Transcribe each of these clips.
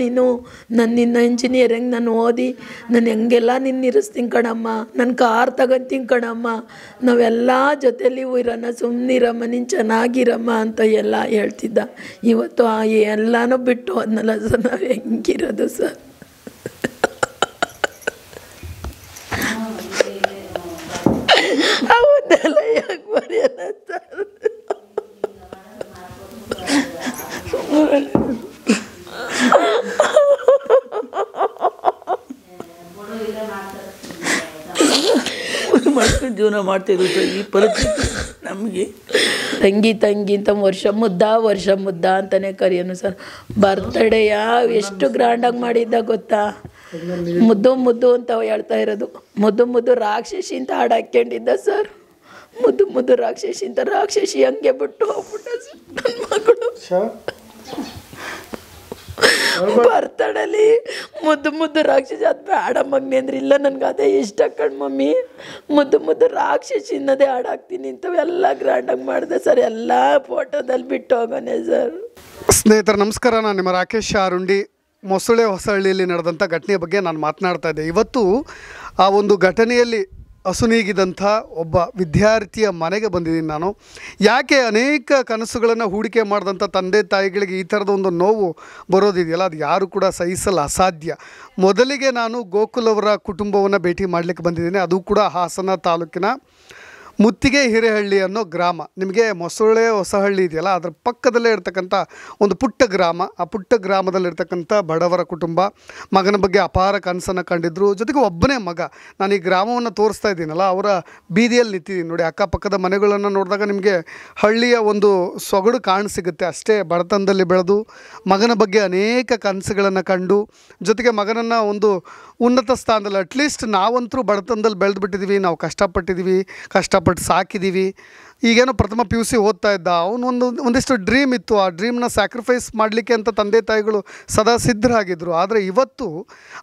ನೀನು ನಿನ್ನ ಇಂಜಿನಿಯರಿಂಗ್ ನಾನು ಓದಿ ನಾನು ಹೆಂಗೆಲ್ಲ ನಿನ್ನ ಇರಿಸ್ತೀನಿ ಕಣಮ್ಮ, ನನ್ನ ಕಾರ್ ತಗೊಂತೀನಿ ಕಣಮ್ಮ, ನಾವೆಲ್ಲ ಜೊತೆಲಿ ಇರೋಣ, ಸುಮ್ಮನಿರಮ್ಮ, ನೀನು ಚೆನ್ನಾಗಿರಮ್ಮ ಅಂತ ಎಲ್ಲ ಹೇಳ್ತಿದ್ದ. ಇವತ್ತು ಎಲ್ಲನೂ ಬಿಟ್ಟು ಹೋದ್ನಲ್ಲ ಸರ್, ನಾವು ಹೆಂಗಿರೋದು ಸರ್? ಅವನ್ನೆಲ್ಲ ಯಾಕೆ ಬರೆಯೋಣ ಸರ್? ಮಾಡ್ಕೊಂಡು ಜೀವನ ಮಾಡ್ತಿದ್ರು ಸರ್. ಈ ಪರಿಸ್ಥಿತಿ ನಮಗೆ ತಂಗಿ ಅಂತ ವರ್ಷ ಮುದ್ದ ಅಂತಲೇ ಕರೆಯೋನು ಸರ್. ಬರ್ತ್ಡೇಯ ಎಷ್ಟು ಗ್ರ್ಯಾಂಡಾಗಿ ಮಾಡಿದ್ದ ಗೊತ್ತಾ? ಮುದ್ದು ಅಂತ ಹೇಳ್ತಾ ಇರೋದು. ಮುದ್ದು ರಾಕ್ಷಸಿ ಅಂತ ಹಾಡು ಹಾಕ್ಕೊಂಡಿದ್ದ ಸರ್. ಮುದ್ದು ರಾಕ್ಷಸಿ ಅಂತ, ರಾಕ್ಷಸಿ ಹಂಗೆ ಬಿಟ್ಟು ಹೋಗ್ಬಿಟ್ಟ ಸರ್ ನನ್ನ ಮಗಳು. ಬರ್ತಡಲ್ಲಿ ಮುದ್ದು ರಾಕ್ಷಸಿ ಅದು ಬೇಡ ಮಗ್ನಿ ಅಂದ್ರೆ, ಇಲ್ಲ ನನಗೆ ಅದೇ ಇಷ್ಟ ಕಣ್ ಮಮ್ಮಿ, ಮುದ್ದು ರಾಕ್ಷಸಿ ಅನ್ನೋದೇ ಹಾಡಾಕ್ತೀನಿ ಇಂಥವೆಲ್ಲ ಗ್ರ್ಯಾಂಡಾಗಿ ಮಾಡಿದೆ ಸರ್. ಎಲ್ಲ ಫೋಟೋದಲ್ಲಿ ಬಿಟ್ಟು ಹೋಗೋಣ ಸರ್. ಸ್ನೇಹಿತರೆ ನಮಸ್ಕಾರ, ನಾನು ನಿಮ್ಮ ರಾಕೇಶ್ ಆರುಂಡಿ. ಮೊಸಳೆ ಹೊಸಹಳ್ಳಿಯಲ್ಲಿ ನಡೆದಂಥ ಘಟನೆಯ ಬಗ್ಗೆ ನಾನು ಮಾತನಾಡ್ತಾ ಇದ್ದೆ. ಇವತ್ತು ಆ ಒಂದು ಘಟನೆಯಲ್ಲಿ ಅಸುನೀಗಿದಂಥ ಒಬ್ಬ ವಿದ್ಯಾರ್ಥಿಯ ಮನೆಗೆ ಬಂದಿದ್ದೀನಿ ನಾನು. ಯಾಕೆ ಅನೇಕ ಕನಸುಗಳನ್ನು ಹೂಡಿಕೆ ಮಾಡಿದಂಥ ತಂದೆ ತಾಯಿಗಳಿಗೆ ಈ ಥರದ ಒಂದು ನೋವು ಬರೋದಿದೆಯಲ್ಲ, ಅದು ಯಾರು ಕೂಡ ಸಹಿಸಲು ಅಸಾಧ್ಯ. ಮೊದಲಿಗೆ ನಾನು ಗೋಕುಲ್ ಅವರ ಕುಟುಂಬವನ್ನು ಭೇಟಿ ಮಾಡಲಿಕ್ಕೆ ಬಂದಿದ್ದೀನಿ. ಅದು ಕೂಡ ಹಾಸನ ತಾಲೂಕಿನ ಮುತ್ತಿಗೆ ಹಿರೇಹಳ್ಳಿ ಅನ್ನೋ ಗ್ರಾಮ. ನಿಮಗೆ ಮೊಸಳೆ ಹೊಸಹಳ್ಳಿ ಇದೆಯಲ್ಲ, ಅದರ ಪಕ್ಕದಲ್ಲೇ ಇರ್ತಕ್ಕಂಥ ಒಂದು ಪುಟ್ಟ ಗ್ರಾಮ. ಆ ಪುಟ್ಟ ಗ್ರಾಮದಲ್ಲಿರ್ತಕ್ಕಂಥ ಬಡವರ ಕುಟುಂಬ. ಮಗನ ಬಗ್ಗೆ ಅಪಾರ ಕನಸನ್ನು ಕಂಡಿದ್ದರು. ಜೊತೆಗೆ ಒಬ್ಬನೇ ಮಗ. ನಾನು ಈ ಗ್ರಾಮವನ್ನು ತೋರಿಸ್ತಾ ಇದ್ದೀನಲ್ಲ, ಅವರ ಬೀದಿಯಲ್ಲಿ ನಿಂತಿದ್ದೀನಿ ನೋಡಿ. ಅಕ್ಕಪಕ್ಕದ ಮನೆಗಳನ್ನು ನೋಡಿದಾಗ ನಿಮಗೆ ಹಳ್ಳಿಯ ಒಂದು ಸೊಗಡು ಕಾಣಸಿಗುತ್ತೆ. ಅಷ್ಟೇ ಬಡತನದಲ್ಲಿ ಬೆಳೆದು ಮಗನ ಬಗ್ಗೆ ಅನೇಕ ಕನಸುಗಳನ್ನು ಕಂಡು, ಜೊತೆಗೆ ಮಗನನ್ನು ಒಂದು ಉನ್ನತ ಸ್ಥಾನದಲ್ಲಿ, ಅಟ್ಲೀಸ್ಟ್ ನಾವಂತರೂ ಬಡತನದಲ್ಲಿ ಬೆಳೆದುಬಿಟ್ಟಿದ್ದೀವಿ, ನಾವು ಕಷ್ಟಪಟ್ಟು ಸಾಕಿದ್ದೀವಿ. ಈಗೇನೋ ಪ್ರಥಮ PUC ಓದ್ತಾ ಇದ್ದ ಅವನು, ಒಂದಿಷ್ಟು ಡ್ರೀಮ್ ಇತ್ತು. ಆ ಡ್ರೀಮ್ನ ಸ್ಯಾಕ್ರಿಫೈಸ್ ಮಾಡಲಿಕ್ಕೆ ಅಂತ ತಂದೆ ತಾಯಿಗಳು ಸದಾ ಸಿದ್ಧರಾಗಿದ್ದರು. ಆದರೆ ಇವತ್ತು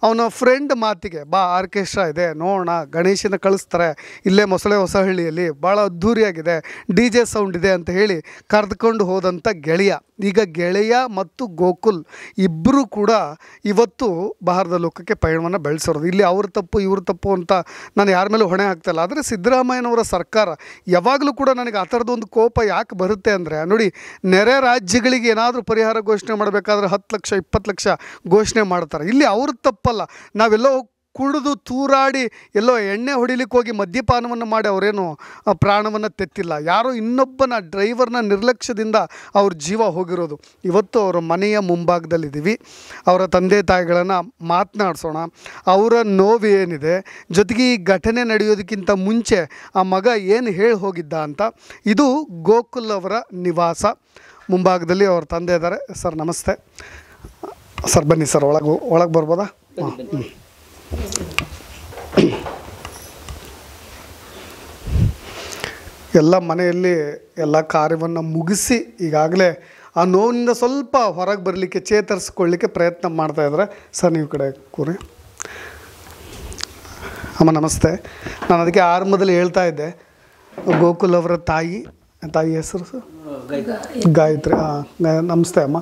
ಅವನ ಫ್ರೆಂಡ್ ಮಾತಿಗೆ, ಬಾ ಆರ್ಕೆಸ್ಟ್ರಾ ಇದೆ ನೋಡೋಣ, ಗಣೇಶನ ಕಳಿಸ್ತಾರೆ ಇಲ್ಲೇ ಮೊಸಳೆ ಹೊಸಹಳ್ಳಿಯಲ್ಲಿ, ಭಾಳ ಅದ್ಧೂರಿಯಾಗಿದೆ, DJ ಸೌಂಡ್ ಇದೆ ಅಂತ ಹೇಳಿ ಕರೆದುಕೊಂಡು ಹೋದಂಥ ಗೆಳೆಯ. ಈಗ ಗೆಳೆಯ ಮತ್ತು ಗೋಕುಲ್ ಇಬ್ಬರೂ ಕೂಡ ಇವತ್ತು ಬಾಹರದ ಲೋಕಕ್ಕೆ ಪಯಣವನ್ನು ಬೆಳೆಸಿರೋದು. ಇಲ್ಲಿ ಅವ್ರ ತಪ್ಪು ಇವ್ರ ತಪ್ಪು ಅಂತ ನಾನು ಯಾರ ಮೇಲೂ ಹೊಣೆ ಹಾಕ್ತಾಯಿಲ್ಲ. ಆದರೆ ಸಿದ್ದರಾಮಯ್ಯನವರ ಸರ್ಕಾರ ಯಾವಾಗಲೂ ಕೂಡ ನನಗೆ ಆ ಥರದೊಂದು ಕೋಪ ಯಾಕೆ ಬರುತ್ತೆ ಅಂದರೆ, ನೋಡಿ, ನೆರೆ ರಾಜ್ಯಗಳಿಗೆ ಏನಾದರೂ ಪರಿಹಾರ ಘೋಷಣೆ ಮಾಡಬೇಕಾದ್ರೆ 10 ಲಕ್ಷ 20 ಲಕ್ಷ ಘೋಷಣೆ ಮಾಡ್ತಾರೆ. ಇಲ್ಲಿ ಅವ್ರ ತಪ್ಪಲ್ಲ. ನಾವೆಲ್ಲೋ ಕುಡಿದು ತೂರಾಡಿ ಎಲ್ಲೋ ಎಣ್ಣೆ ಹೊಡಿಲಿಕ್ಕೆ ಹೋಗಿ ಮದ್ಯಪಾನವನ್ನು ಮಾಡಿ ಅವರೇನು ಪ್ರಾಣವನ್ನು ತೆತ್ತಿಲ್ಲ. ಯಾರೋ ಇನ್ನೊಬ್ಬನ ಡ್ರೈವರ್ನ ನಿರ್ಲಕ್ಷ್ಯದಿಂದ ಅವ್ರ ಜೀವ ಹೋಗಿರೋದು. ಇವತ್ತು ಅವರ ಮನೆಯ ಮುಂಭಾಗದಲ್ಲಿದ್ದೀವಿ. ಅವರ ತಂದೆ ತಾಯಿಗಳನ್ನು ಮಾತನಾಡಿಸೋಣ, ಅವರ ನೋವು ಏನಿದೆ, ಜೊತೆಗೆ ಈ ಘಟನೆ ನಡೆಯೋದಕ್ಕಿಂತ ಮುಂಚೆ ಆ ಮಗ ಏನು ಹೇಳಿ ಹೋಗಿದ್ದ ಅಂತ. ಇದು ಗೋಕುಲ್ ಅವರ ನಿವಾಸ. ಮುಂಭಾಗದಲ್ಲಿ ಅವ್ರ ತಂದೆ ಇದ್ದಾರೆ. ಸರ್ ನಮಸ್ತೆ. ಸರ್ ಬನ್ನಿ ಸರ್, ಒಳಗೆ ಬರ್ಬೋದಾ? ಹಾಂ. ಎಲ್ಲ ಮನೆಯಲ್ಲಿ ಎಲ್ಲ ಕಾರ್ಯವನ್ನು ಮುಗಿಸಿ ಈಗಾಗಲೇ ಆ ನೋವಿನಿಂದ ಸ್ವಲ್ಪ ಹೊರಗೆ ಬರಲಿಕ್ಕೆ, ಚೇತರಿಸ್ಕೊಳ್ಳಿಕ್ಕೆ ಪ್ರಯತ್ನ ಮಾಡ್ತಾಯಿದ್ದಾರೆ. ಸರ್ ನೀವು ಕಡೆ ಕೂರಿ. ಅಮ್ಮ ನಮಸ್ತೆ. ನಾನು ಅದಕ್ಕೆ ಆರಂಭದಲ್ಲಿ ಹೇಳ್ತಾ ಇದ್ದೆ, ಗೋಕುಲ್ ಅವರ ತಾಯಿ ಹೆಸರು ಸರ್ ಗಾಯತ್ರಿ. ನಮಸ್ತೆ ಅಮ್ಮ.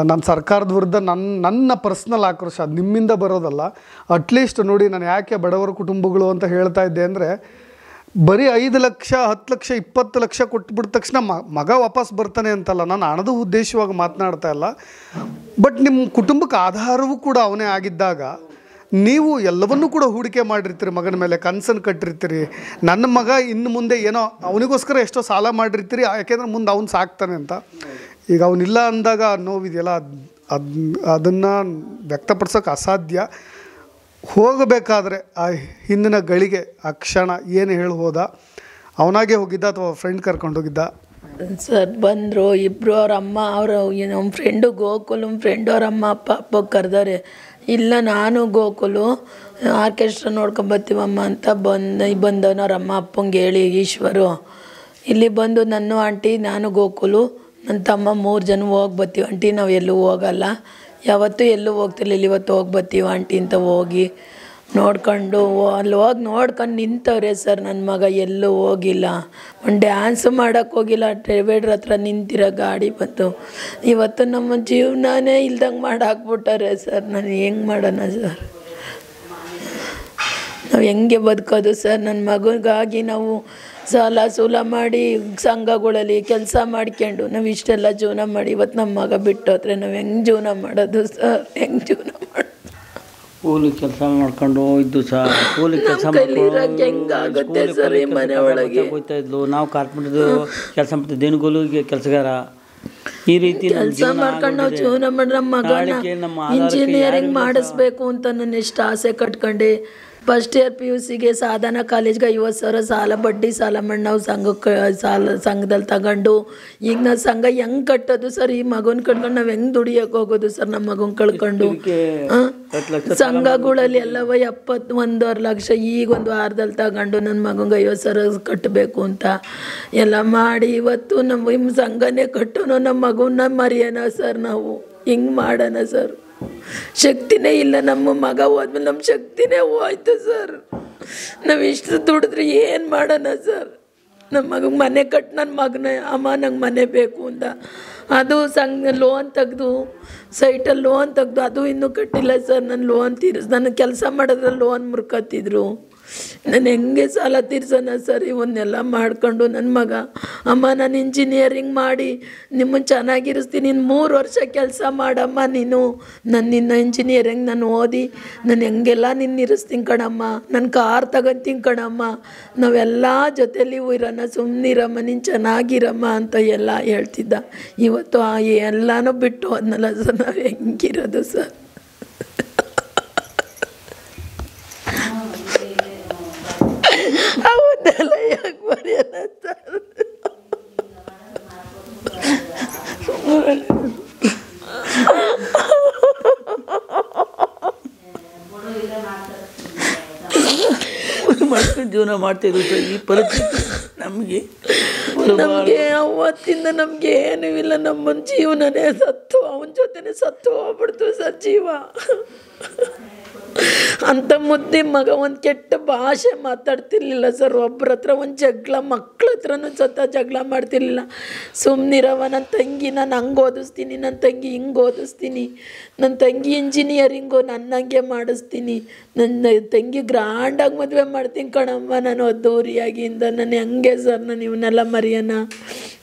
ನಾನು ಸರ್ಕಾರದ ವಿರುದ್ಧ ನನ್ನ ಪರ್ಸ್ನಲ್ ಆಕ್ರೋಶ, ಅದು ನಿಮ್ಮಿಂದ ಬರೋದಲ್ಲ. ಅಟ್ಲೀಸ್ಟ್ ನೋಡಿ, ನಾನು ಯಾಕೆ ಬಡವರ ಕುಟುಂಬಗಳು ಅಂತ ಹೇಳ್ತಾ ಇದ್ದೆ ಅಂದರೆ, ಬರೀ 5 ಲಕ್ಷ 10 ಲಕ್ಷ 20 ಲಕ್ಷ ಕೊಟ್ಬಿಟ್ಟ ತಕ್ಷಣ ಮಗ ವಾಪಸ್ ಬರ್ತಾನೆ ಅಂತಲ್ಲ, ನಾನು ಹಣದ ಉದ್ದೇಶವಾಗಿ ಮಾತನಾಡ್ತಾ ಇಲ್ಲ. ಬಟ್ ನಿಮ್ಮ ಕುಟುಂಬಕ್ಕೆ ಆಧಾರವೂ ಕೂಡ ಅವನೇ ಆಗಿದ್ದಾಗ ನೀವು ಎಲ್ಲವನ್ನೂ ಕೂಡ ಹೂಡಿಕೆ ಮಾಡಿರ್ತೀರಿ, ಮಗನ ಮೇಲೆ ಕನಸನ್ನು ಕಟ್ಟಿರ್ತೀರಿ. ನನ್ನ ಮಗ ಇನ್ನು ಮುಂದೆ ಏನೋ ಅವನಿಗೋಸ್ಕರ ಎಷ್ಟೋ ಸಾಲ ಮಾಡಿರ್ತೀರಿ, ಯಾಕೆಂದರೆ ಮುಂದೆ ಅವ್ನು ಸಾಕ್ತಾನೆ ಅಂತ. ಈಗ ಅವನಿಲ್ಲ ಅಂದಾಗ ನೋವಿದೆಯಲ್ಲ, ಅದನ್ನು ವ್ಯಕ್ತಪಡಿಸೋಕೆ ಅಸಾಧ್ಯ. ಹೋಗಬೇಕಾದ್ರೆ ಆ ಹಿಂದಿನ ಗಳಿಗೆ, ಆ ಕ್ಷಣ ಏನು ಹೇಳಿ ಹೋದ? ಅವನಾಗೆ ಹೋಗಿದ್ದ ಅಥವಾ ಫ್ರೆಂಡ್ ಕರ್ಕೊಂಡು ಹೋಗಿದ್ದ? ಸರ್ ಬಂದರು ಇಬ್ಬರು. ಅವ್ರ ಅಮ್ಮ, ನಮ್ಮ ಫ್ರೆಂಡು ಗೋಕುಲು ಫ್ರೆಂಡು ಅವ್ರ ಅಮ್ಮ ಅಪ್ಪ ಕರೆದಾರೆ. ಇಲ್ಲ ನಾನು ಗೋಕುಲು ಆರ್ಕೆಸ್ಟ್ರಾ ನೋಡ್ಕೊಂಬರ್ತೀವಮ್ಮ ಅಂತ ಬಂದವನು. ಅವ್ರ ಅಮ್ಮ ಅಪ್ಪಂಗೆ ಹೇಳಿ ಈಶ್ವರು ಇಲ್ಲಿ ಬಂದು ನನ್ನ ಆಂಟಿ, ನಾನು ಗೋಕುಲು, ನನ್ನ ತಮ್ಮ 3 ಜನ ಹೋಗಿ ಬರ್ತೀವಿ ಆಂಟಿ. ನಾವು ಎಲ್ಲೂ ಹೋಗಲ್ಲ, ಯಾವತ್ತೂ ಎಲ್ಲೂ ಹೋಗ್ತಿರ್ಲಿಲ್ಲ, ಇವತ್ತು ಹೋಗಿ ಬರ್ತೀವಿ ಆಂಟಿ ಅಂತ ಹೋಗಿ ನೋಡ್ಕೊಂಡು ಅಲ್ಲಿ ಹೋಗಿ ನೋಡ್ಕೊಂಡು ನಿಂತವ್ರೆ ಸರ್. ನನ್ನ ಮಗ ಎಲ್ಲೂ ಹೋಗಿಲ್ಲ, ಒಂದು ಡ್ಯಾನ್ಸು ಮಾಡೋಕ್ಕೆ ಹೋಗಿಲ್ಲ. ಡ್ರೈವರ್ ಹತ್ರ ನಿಂತಿರೋ ಗಾಡಿ ಬಂತು. ಇವತ್ತು ನಮ್ಮ ಜೀವನನೇ ಇಲ್ದಂಗೆ ಮಾಡಾಕ್ಬಿಟ್ಟಾರೆ ಸರ್. ನಾನು ಹೆಂಗೆ ಮಾಡೋಣ ಸರ್? ನಾವು ಹೆಂಗೆ ಬದುಕೋದು ಸರ್? ನನ್ನ ಮಗನಿಗಾಗಿ ನಾವು ಸಾಲ ಸೂಲ ಮಾಡಿ ಸಂಘಗಳಲ್ಲಿ ಕೆಲಸ ಮಾಡ್ಕೊಂಡು ನಾವು ಇಷ್ಟೆಲ್ಲ ಜೀವನ ಮಾಡಿ ಇವತ್ತು ನಮ್ಮ ಮಗ ಬಿಟ್ಟೋದ್ರೆ ನಾವು ಹೆಂಗೆ ಜೀವನ ಮಾಡೋದು ಸರ್? ಹೆಂಗೆ ಜೀವನ ಮಾಡೋದು? ಕೂಲಿ ಕೆಲಸ ಮಾಡ್ಕೊಂಡು ಇದ್ದು ಸರ್. ಕೂಲಿ ಕೆಲಸ ಹೆಂಗಾಗುತ್ತೆ ಸರ್? ಈ ಮನೆ ಒಳಗೆ ಹೋಗ್ತಾ ಇದ್ಲು. ನಾವು ಕಾರ್ಪೊರೇಟ್ ಕೆಲಸ ಮಾಡ್ತೀವಿ, ದಿನಗೂಲಿಗೆ ಕೆಲಸಗಾರ. ಈ ರೀತಿ ಕೆಲಸ ಮಾಡ್ಕೊಂಡು ನಾವು ಜೀವನ ಮಾಡಿ ನಮ್ಮ ಮಗನ ಇಂಜಿನಿಯರಿಂಗ್ ಮಾಡಿಸ್ಬೇಕು ಅಂತ ನಾನು ಎಷ್ಟು ಆಸೆ ಕಟ್ಕೊಂಡೆ. ಫಸ್ಟ್ ಇಯರ್ PUC ಸಾಧನ ಕಾಲೇಜ್ಗೆ 50,000 ಸಾಲ, ಬಡ್ಡಿ ಸಾಲ ಮಾಡಿ ನಾವು ಸಂಘದಲ್ಲಿ ತಗೊಂಡು ಈಗ ನಾವು ಸಂಘ ಹೆಂಗೆ ಕಟ್ಟೋದು ಸರ್? ಈ ಮಗನ ಕಟ್ಕೊಂಡು ನಾವು ಹೆಂಗೆ ದುಡಿಯೋಕೆ ಹೋಗೋದು ಸರ್? ನಮ್ಮ ಮಗನ ಕಳ್ಕೊಂಡು ಸಂಘಗಳಲ್ಲಿ ಎಲ್ಲವ 71 ಲಕ್ಷ ಈಗ ಒಂದು ವಾರದಲ್ಲಿ ತಗೊಂಡು ನನ್ನ ಮಗಂಗೆ 50,000 ಕಟ್ಟಬೇಕು ಅಂತ ಎಲ್ಲ ಮಾಡಿ ಇವತ್ತು ನಮ್ಮ ಸಂಘನೇ ಕಟ್ಟೋನು ನಮ್ಮ ಮಗನ ಮರೆಯೋಣ ಸರ್? ನಾವು ಹಿಂಗೆ ಮಾಡೋಣ ಸರ್? ಶಕ್ತಿನೇ ಇಲ್ಲ. ನಮ್ಮ ಮಗ ಹೋದ್ಮೇಲೆ ನಮ್ಮ ಶಕ್ತಿನೇ ಹೋಯ್ತು ಸರ್. ನಾವು ಇಷ್ಟು ದುಡಿದ್ರೆ ಏನು ಮಾಡೋಣ ಸರ್? ನಮ್ಮ ಮಗಗೆ ಮನೆ ಕಟ್ಟು ನನ್ನ ಮಗನ ಅಮ್ಮ ನಂಗೆ ಮನೆ ಬೇಕು ಅಂತ ಅದು ಲೋನ್ ತೆಗೆದು ಸೈಟಲ್ಲಿ ಲೋನ್ ತೆಗೆದು ಅದು ಇನ್ನೂ ಕಟ್ಟಿಲ್ಲ ಸರ್. ನಾನು ಲೋನ್ ನನ್ನ ಕೆಲಸ ಮಾಡಿದ್ರೆ ಲೋನ್ ಮುರ್ಕತ್ತಿದ್ರು. ನಾನು ಹೆಂಗೆ ಸಾಲ ತೀರ್ಸೋಣ ಸರ್? ಇವನ್ನೆಲ್ಲ ಮಾಡ್ಕೊಂಡು ನನ್ನ ಮಗ ಅಮ್ಮ ನಾನು ಇಂಜಿನಿಯರಿಂಗ್ ಮಾಡಿ ನಿಮ್ಮನ್ನು ಚೆನ್ನಾಗಿರಿಸ್ತೀನಿ, 3 ವರ್ಷ ಕೆಲಸ ಮಾಡಮ್ಮ ನೀನು, ನಿನ್ನ ಇಂಜಿನಿಯರಿಂಗ್ ನಾನು ಓದಿ ನಾನು ಹೆಂಗೆಲ್ಲ ನಿನ್ನ ಇರಿಸ್ತೀನಿ ಕಣಮ್ಮ, ನನ್ನ ಕಾರ್ ತಗೊಂತೀನಿ ಕಣಮ್ಮ, ನಾವೆಲ್ಲ ಜೊತೆಲಿ ಇರೋಣ, ಸುಮ್ಮನಿರಮ್ಮ, ನೀನು ಚೆನ್ನಾಗಿರಮ್ಮ ಅಂತ ಎಲ್ಲ ಹೇಳ್ತಿದ್ದ. ಇವತ್ತು ಎಲ್ಲನೂ ಬಿಟ್ಟು ಹೋದ್ನಲ್ಲ ಸರ್. ನಾವು ಹೆಂಗಿರೋದು ಸರ್? ಅವನ್ನೆಲ್ಲ ಯಾಕೆ ಮರೆಯೋಣ ಸರ್? ಮಾಡ್ಕೊಂಡು ಜೀವನ ಮಾಡ್ತಿದ್ರು ಸರ್. ಈ ಪರಿಸ್ಥಿತಿ ನಮಗೆ ಅವತ್ತಿಂದ ನಮ್ಗೆ ಏನೂ ಇಲ್ಲ. ನಮ್ಮ ಜೀವನನೇ ಸತ್ತು ಅವನ ಜೊತೆನೆ ಸತ್ತು ಹೋಗ್ಬಿಡ್ತು ಸರ್ ಜೀವ. ಅಂಥ ಮುದ್ದೆ ಮಗ ಒಂದು ಕೆಟ್ಟ ಭಾಷೆ ಮಾತಾಡ್ತಿರ್ಲಿಲ್ಲ ಸರ್. ಒಬ್ಬರ ಹತ್ರ ಒಂದು ಜಗಳ, ಮಕ್ಳ ಹತ್ರನೂ ಜಗಳ ಮಾಡ್ತಿರ್ಲಿಲ್ಲ. ಸುಮ್ಮನಿರವ, ನನ್ನ ತಂಗಿ ನಾನು ಹಂಗೆ ಓದಿಸ್ತೀನಿ, ನನ್ನ ತಂಗಿ ಹಿಂಗೆ ಓದಿಸ್ತೀನಿ, ನನ್ನ ತಂಗಿ ಇಂಜಿನಿಯರಿಂಗು ನನ್ನಂಗೆ ಮಾಡಿಸ್ತೀನಿ, ನನ್ನ ತಂಗಿ ಗ್ರ್ಯಾಂಡಾಗಿ ಮದುವೆ ಮಾಡ್ತೀನಿ ಕಣಮ್ಮ ನಾನು ಅದ್ದೂರಿಯಾಗಿಂದ. ನಾನು ಹೆಂಗೆ ಸರ್ ನಾನು ಇವನ್ನೆಲ್ಲ ಮರೆಯೋಣ?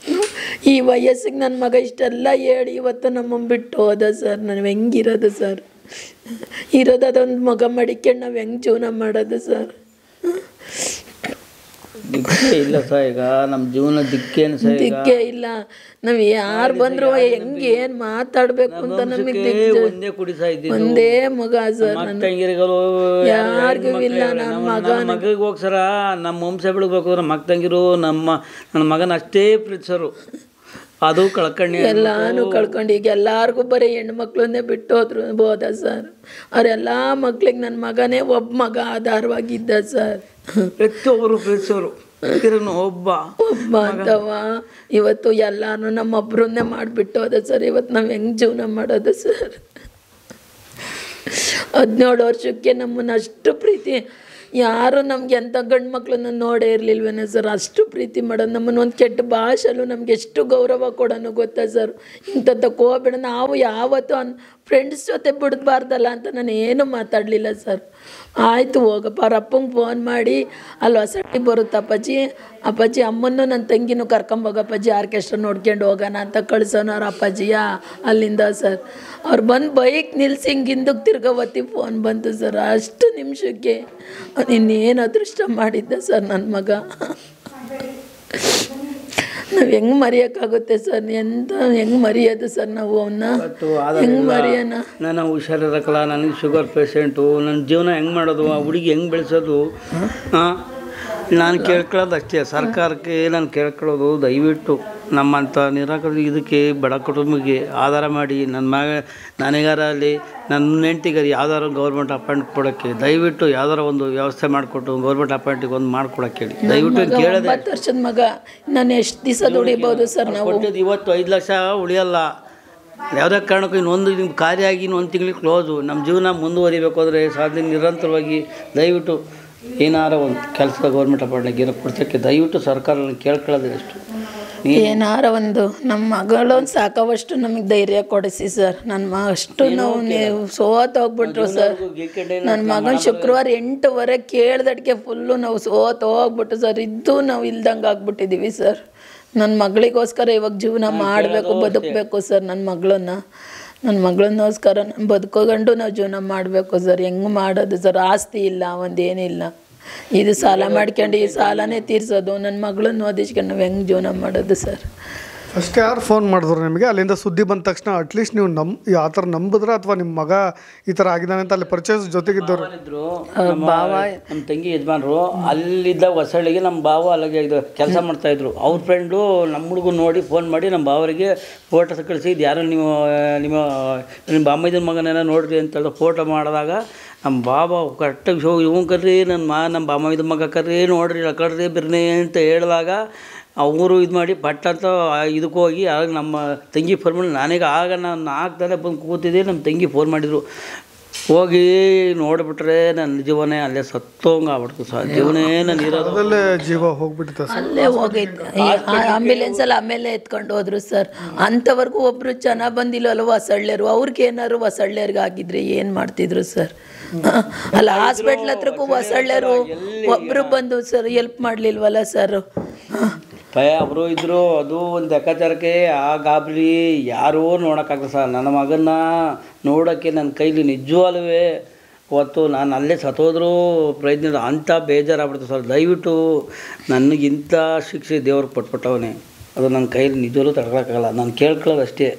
ಈ ವಯಸ್ಸಿಗೆ ನನ್ನ ಮಗ ಇಷ್ಟೆಲ್ಲ ಹೇಳಿ ಇವತ್ತು ನಮ್ಮನ್ನು ಬಿಟ್ಟು ಹೋದ ಸರ್. ನಾನು ಹೆಂಗಿರೋದು ಸರ್? ಇರೋದು ಅದೊಂದು ಮಗ ಮಡಿಕೊಂಡು ನಾವು ಹೆಂಗೆ ಜೀವನ ಮಾಡೋದು ಸರ್? ದಿಕ್ಕೇ ಇಲ್ಲ ಸರ್. ಈಗ ನಮ್ಮ ಜೀವನ ದಿಕ್ಕೇನು ಸರ್? ದಿಕ್ಕೇ ಇಲ್ಲ. ನಾವು ಯಾರು ಬಂದ್ರು ಹೆಂಗೆ ಏನು ಮಾತಾಡಬೇಕು ಅಂತ ನಮಗೆ ಒಂದೇ ಕುಡಿತಾ ಇದ್ದೀವಿ, ಒಂದೇ ಮಗ ಸರ್. ತಂಗಿರಿಗಳು ಯಾರಿಗೂ ಇಲ್ಲ. ನನ್ನ ಮಗಳಿಗೆ ಹೋಗಿ ಸರ ನಮ್ಮ ವಂಶ ಬೆಳಗ್ಬೇಕು ಅಂದ್ರೆ ಮಗ ತಂಗಿರು ನನ್ನ ಮಗನ ಅಷ್ಟೇ ಪ್ರೀತಿಸರು. ಅದು ಕಳ್ಕೊಂಡು ಎಲ್ಲಾನು ಕಳ್ಕೊಂಡು ಈಗ ಎಲ್ಲರಿಗೂ ಬರೀ ಹೆಣ್ಮಕ್ಳನ್ನೇ ಬಿಟ್ಟು ಹೋದ್ರು ಬೋದ ಸರ್. ಅವರೆಲ್ಲ ಮಕ್ಳಿಗೆ ನನ್ನ ಮಗನೇ ಒಬ್ಬ ಮಗ ಆಧಾರವಾಗಿದ್ದ ಸರ್. ಪ್ರತಿಯೊಬ್ಬರು ಪ್ರೀತಿಸೋರು ಒಬ್ಬ ಅಂತವ. ಇವತ್ತು ಎಲ್ಲಾನು ನಮ್ಮೊಬ್ಬರನ್ನೇ ಮಾಡಿಬಿಟ್ಟು ಹೋದ ಸರ್. ಇವತ್ತು ನಾವು ಹೆಂಗೆ ಜೀವನ ಮಾಡೋದು ಸರ್? 17 ವರ್ಷಕ್ಕೆ ನಮ್ಮನ್ನು ಅಷ್ಟು ಪ್ರೀತಿ ಯಾರು ನಮ್ಗೆ ಎಂಥ ಗಂಡು ಮಕ್ಳನ್ನ ನೋಡೇ ಇರಲಿಲ್ವೇನೋ ಸರ್? ಅಷ್ಟು ಪ್ರೀತಿ ಮಾಡೋದು. ನಮ್ಮನ್ನು ಒಂದು ಕೆಟ್ಟ ಭಾಷೆಲ್ಲೂ ನಮ್ಗೆ ಎಷ್ಟು ಗೌರವ ಕೊಡೋನು ಗೊತ್ತಾ ಸರ್? ಇಂಥದ್ದಕ್ಕೆ ಹೋಗ್ಬೇಡ. ನಾವು ಯಾವತ್ತೂ ಫ್ರೆಂಡ್ಸ್ ಜೊತೆ ಬಿಡಬಾರ್ದಲ್ಲ ಅಂತ ನಾನು ಏನೂ ಮಾತಾಡಲಿಲ್ಲ ಸರ್. ಆಯಿತು ಹೋಗಪ್ಪ, ಅವ್ರ ಅಪ್ಪಂಗೆ ಫೋನ್ ಮಾಡಿ ಅಲ್ಲಿ ಹೊಸಟ್ಟಿ ಬರುತ್ತೆ ಅಪ್ಪಾಜಿ ಅಮ್ಮನ್ನು ನನ್ನ ತಂಗಿನೂ ಕರ್ಕೊಂಬೋಗಪ್ಪಾಜಿ ಆರ್ಕೆಸ್ಟ್ರಾ ನೋಡ್ಕೊಂಡು ಹೋಗೋಣ ಅಂತ ಕಳ್ಸೋಣ ಅವ್ರ ಅಪ್ಪಾಜಿಯ ಅಲ್ಲಿಂದ ಸರ್. ಅವ್ರು ಬಂದು ಬೈಕ್ ನಿಲ್ಸಿ ಹಿಂಗೆ ಹಿಂದಕ್ಕೆ ತಿರ್ಗೋವತ್ತಿ ಫೋನ್ ಬಂತು ಸರ್. ಅಷ್ಟು ನಿಮಿಷಕ್ಕೆ ಇನ್ನೇನು ಅದೃಷ್ಟ ಮಾಡಿದ್ದೆ ಸರ್ ನನ್ನ ಮಗ. ನಾವು ಹೆಂಗೆ ಮರೆಯೋಕ್ಕಾಗುತ್ತೆ ಸರ್? ಹೆಂಗೆ ಮರೆಯೋದು ಸರ್ ನಾವು ಅವನ್ನ? ಹೆಂಗೆ ಮರೆಯೋಣ? ನಾನು ಹುಷಾರಿರಕ್ಕಲ್ಲ, ನನಗೆ ಶುಗರ್ ಪೇಷೆಂಟು, ನನ್ನ ಜೀವನ ಹೆಂಗೆ ಮಾಡೋದು, ಆ ಹುಡುಗಿ ಹೆಂಗೆ ಬೆಳೆಸೋದು? ನಾನು ಕೇಳ್ಕೊಳ್ಳೋದು ಅಷ್ಟೇ ಸರ್ಕಾರಕ್ಕೆ. ನಾನು ಕೇಳ್ಕೊಳ್ಳೋದು ದಯವಿಟ್ಟು ನಮ್ಮಂಥ ನಿರಾಕರಿತ ಇದಕ್ಕೆ ಬಡ ಕುಟುಂಬಕ್ಕೆ ಆಧಾರ ಮಾಡಿ ನನ್ನ ಮಗ ನನಗಾರಲ್ಲಿ ನನ್ನ ಹೆಂಡ್ತಿಗಾರಿ ಯಾವ್ದಾರು ಗೌರ್ಮೆಂಟ್ ಅಪಾಯಿಂಟ್ ಕೊಡೋಕ್ಕೆ ದಯವಿಟ್ಟು ಯಾವ್ದಾರ ಒಂದು ವ್ಯವಸ್ಥೆ ಮಾಡಿಕೊಟ್ಟು ಗೌರ್ಮೆಂಟ್ ಅಪಾಯಿಂಟಿಗೆ ಒಂದು ಮಾಡ್ಕೊಡೋಕ್ಕೆ ಹೇಳಿ ದಯವಿಟ್ಟು ಕೇಳಿದೆ. 9 ವರ್ಷದ ಮಗ ನಾನು ಎಷ್ಟು ದಿವಸ ದುಡಿಬೋದು ಸರ್? ನಾವು ಇವತ್ತು 5 ಲಕ್ಷ ಉಳಿಯಲ್ಲ. ಯಾವುದೇ ಕಾರಣಕ್ಕೂ ಇನ್ನೊಂದು ಕಾರ್ಯ ಆಗಿ ಇನ್ನೊಂದು ತಿಂಗಳಿಗೆ ಕ್ಲೋಸು. ನಮ್ಮ ಜೀವನ ಮುಂದುವರಿಬೇಕು ಅಂದರೆ ಸಾಧ್ಯ ನಿರಂತರವಾಗಿ ದಯವಿಟ್ಟು ಏನಾರ ಒಂದು ಕೆಲಸ ಗೌರ್ಮೆಂಟ್ ಅಪಾರ್ಟ್ಮೆಂಟ್ ಕೊಡ್ಸೋಕ್ಕೆ ದಯವಿಟ್ಟು ಸರ್ಕಾರನ ಕೇಳ್ಕೊಳ್ಳೋದು ಎಷ್ಟು ಏನಾರ ಒಂದು ನಮ್ಮ ಮಗಳು ಸಾಕವಷ್ಟು ನಮಗೆ ಧೈರ್ಯ ಕೊಡಿಸಿ ಸರ್. ನನ್ನ ಅಷ್ಟು ನೀವು ಸೋತೋಗ್ಬಿಟ್ರು ಸರ್. ನನ್ನ ಮಗನ ಶುಕ್ರವಾರ 8:00 ಕೇಳ್ದಟ್ಗೆ ಫುಲ್ಲು ನಾವು ಹೋಗ್ಬಿಟ್ಟು ಸರ್. ಇದ್ದು ನಾವು ಇಲ್ದಂಗೆ ಆಗ್ಬಿಟ್ಟಿದ್ದೀವಿ ಸರ್. ನನ್ನ ಮಗಳಿಗೋಸ್ಕರ ಇವಾಗ ಜೀವನ ಮಾಡಬೇಕು, ಬದುಕಬೇಕು ಸರ್. ನನ್ನ ಮಗಳನ್ನೋಸ್ಕರ ನಾನು ಬದುಕೋಗಂಡು ನಾವು ಜೀವನ ಮಾಡಬೇಕು ಸರ್. ಹೆಂಗೆ ಮಾಡೋದು ಸರ್? ಆಸ್ತಿ ಇಲ್ಲ, ಒಂದೇನಿಲ್ಲ. ಇದು ಸಾಲ ಮಾಡ್ಕೊಂಡು ಈ ಸಾಲನೇ ತೀರ್ಸೋದು. ನನ್ನ ಮಗಳನ್ನ ಓದಿಸ್ಕೊಂಡು ನಾವು ಹೆಂಗೆ ಜೀವನ ಮಾಡೋದು ಸರ್? ಫಸ್ಟ್ ಯಾರು ಫೋನ್ ಮಾಡಿದ್ರು ನಿಮಗೆ? ಅಲ್ಲಿಂದ ಸುದ್ದಿ ಬಂದ ತಕ್ಷಣ ಅಟ್ಲೀಸ್ಟ್ ನೀವು ಆ ಥರ ನಂಬಿದ್ರ ಅಥವಾ ನಿಮ್ಮ ಮಗ ಈ ಥರ ಆಗಿದ್ದಾನೆ ಅಂತ ಅಲ್ಲಿ ಪರ್ಚೇಸ್ ಜೊತೆಗಿದ್ದವರು ಇದ್ರು? ನಮ್ಮ ತಂಗಿ ಯಜಮಾನರು ಅಲ್ಲಿದ್ದ ಹೊಸಳ್ಳಿಗೆ ನಮ್ಮ ಭಾವ ಅಲ್ಲಿಗೆ ಇದು ಕೆಲಸ ಮಾಡ್ತಾಯಿದ್ರು. ಅವ್ರ ಫ್ರೆಂಡು ನಮ್ಮ ಹುಡುಗ ನೋಡಿ ಫೋನ್ ಮಾಡಿ ನಮ್ಮ ಭಾವರಿಗೆ ಫೋಟೋಸ್ ಕಳಿಸಿ, ಇದು ಯಾರೋ ನಿಮ್ಮ ಬಾಮೈದನ ಮಗನೇನೋ ನೋಡ್ರಿ ಅಂತೇಳಿ ಫೋಟೋ ಮಾಡಿದಾಗ ನಮ್ಮ ಬಾಬಾ ಕರೆಕ್ಟಾಗಿ ಇವ್ನು ಕರ್ರಿ ನಮ್ಮ ಬಾಮೈದನ ಮಗ ಕರ್ರಿ ನೋಡ್ರಿ ಕರ್ರಿ ಬಿರ್ನಿ ಅಂತ ಹೇಳಿದಾಗ ಅವರು ಇದು ಮಾಡಿ ಪಟ್ಟ ಅಂತ ಇದಕ್ಕೆ ಹೋಗಿ ಆಗ ನಮ್ಮ ತಂಗಿ ಫೋನ್ ಮಾಡಿ ನಾನೀಗ ನಾನು 4 ದಿನ ಬಂದು ಕೂತಿದ್ದೆ. ನಮ್ಮ ತಂಗಿ ಫೋನ್ ಮಾಡಿದರು. ಹೋಗಿ ನೋಡಿಬಿಟ್ರೆ ನನ್ನ ಜೀವನೇ ಅಲ್ಲೇ ಸತ್ತೋಂಗೆ ಆಗ್ಬಿಡ್ತು ಸರ್. ಜೀವನೇ ನನ್ನ ಇರೋದಲ್ಲೇ ಜೀವ ಹೋಗ್ಬಿಡ್ತು. ಅಲ್ಲೇ ಹೋಗೈತೆ ಆಂಬ್ಯುಲೆನ್ಸಲ್ಲಿ ಆಮೇಲೆ ಎತ್ಕೊಂಡು ಹೋದ್ರು ಸರ್. ಅಂಥವ್ರಿಗೂ ಒಬ್ಬರು ಜನ ಬಂದಿಲ್ಲವಲ್ಲ ಹೊಸಳ್ಳಿಯರು. ಅವ್ರಿಗೆ ಏನಾದ್ರು ಹೊಸಳ್ಳಿಯರ್ಗೆ ಆಗಿದ್ರೆ ಏನು ಮಾಡ್ತಿದ್ರು ಸರ್? ಅಲ್ಲ ಹಾಸ್ಪಿಟ್ಲ್ ಹತ್ರಕ್ಕೂ ಹೊಸಳ್ಳಿಯರು ಒಬ್ಬರು ಬಂದು ಸರ್ ಹೆಲ್ಪ್ ಮಾಡಲಿಲ್ವಲ್ಲ ಸರ್? ಅವರು ಇದ್ದರು. ಅದು ಒಂದು ಲೆಕ್ಕಾಚಾರಕ್ಕೆ ಆ ಗಾಬರಿ ಯಾರೂ ನೋಡೋಕ್ಕಾಗಲ್ಲ ಸರ್. ನನ್ನ ಮಗನ್ನ ನೋಡೋಕ್ಕೆ ನನ್ನ ಕೈಲಿ ನಿಜವಾಗ್ಲೂ ಅವತ್ತು ನಾನು ಅಲ್ಲೇ ಸತ್ತೋದ್ರೂ ಪ್ರಯತ್ನ ಅಂಥ ಬೇಜಾರಾಗ್ಬಿಡ್ತು ಸರ್. ದಯವಿಟ್ಟು ನನಗಿಂಥ ಶಿಕ್ಷೆ ದೇವ್ರಿಗೆ ಪಟ್ಬಿಟ್ಟವನೇ. ಅದು ನನ್ನ ಕೈಲಿ ನಿಜವೂ ತಡ್ಕೊಳಕ್ಕಾಗಲ್ಲ. ನಾನು ಕೇಳ್ಕೊಳ್ಳೋದು ಅಷ್ಟೇ.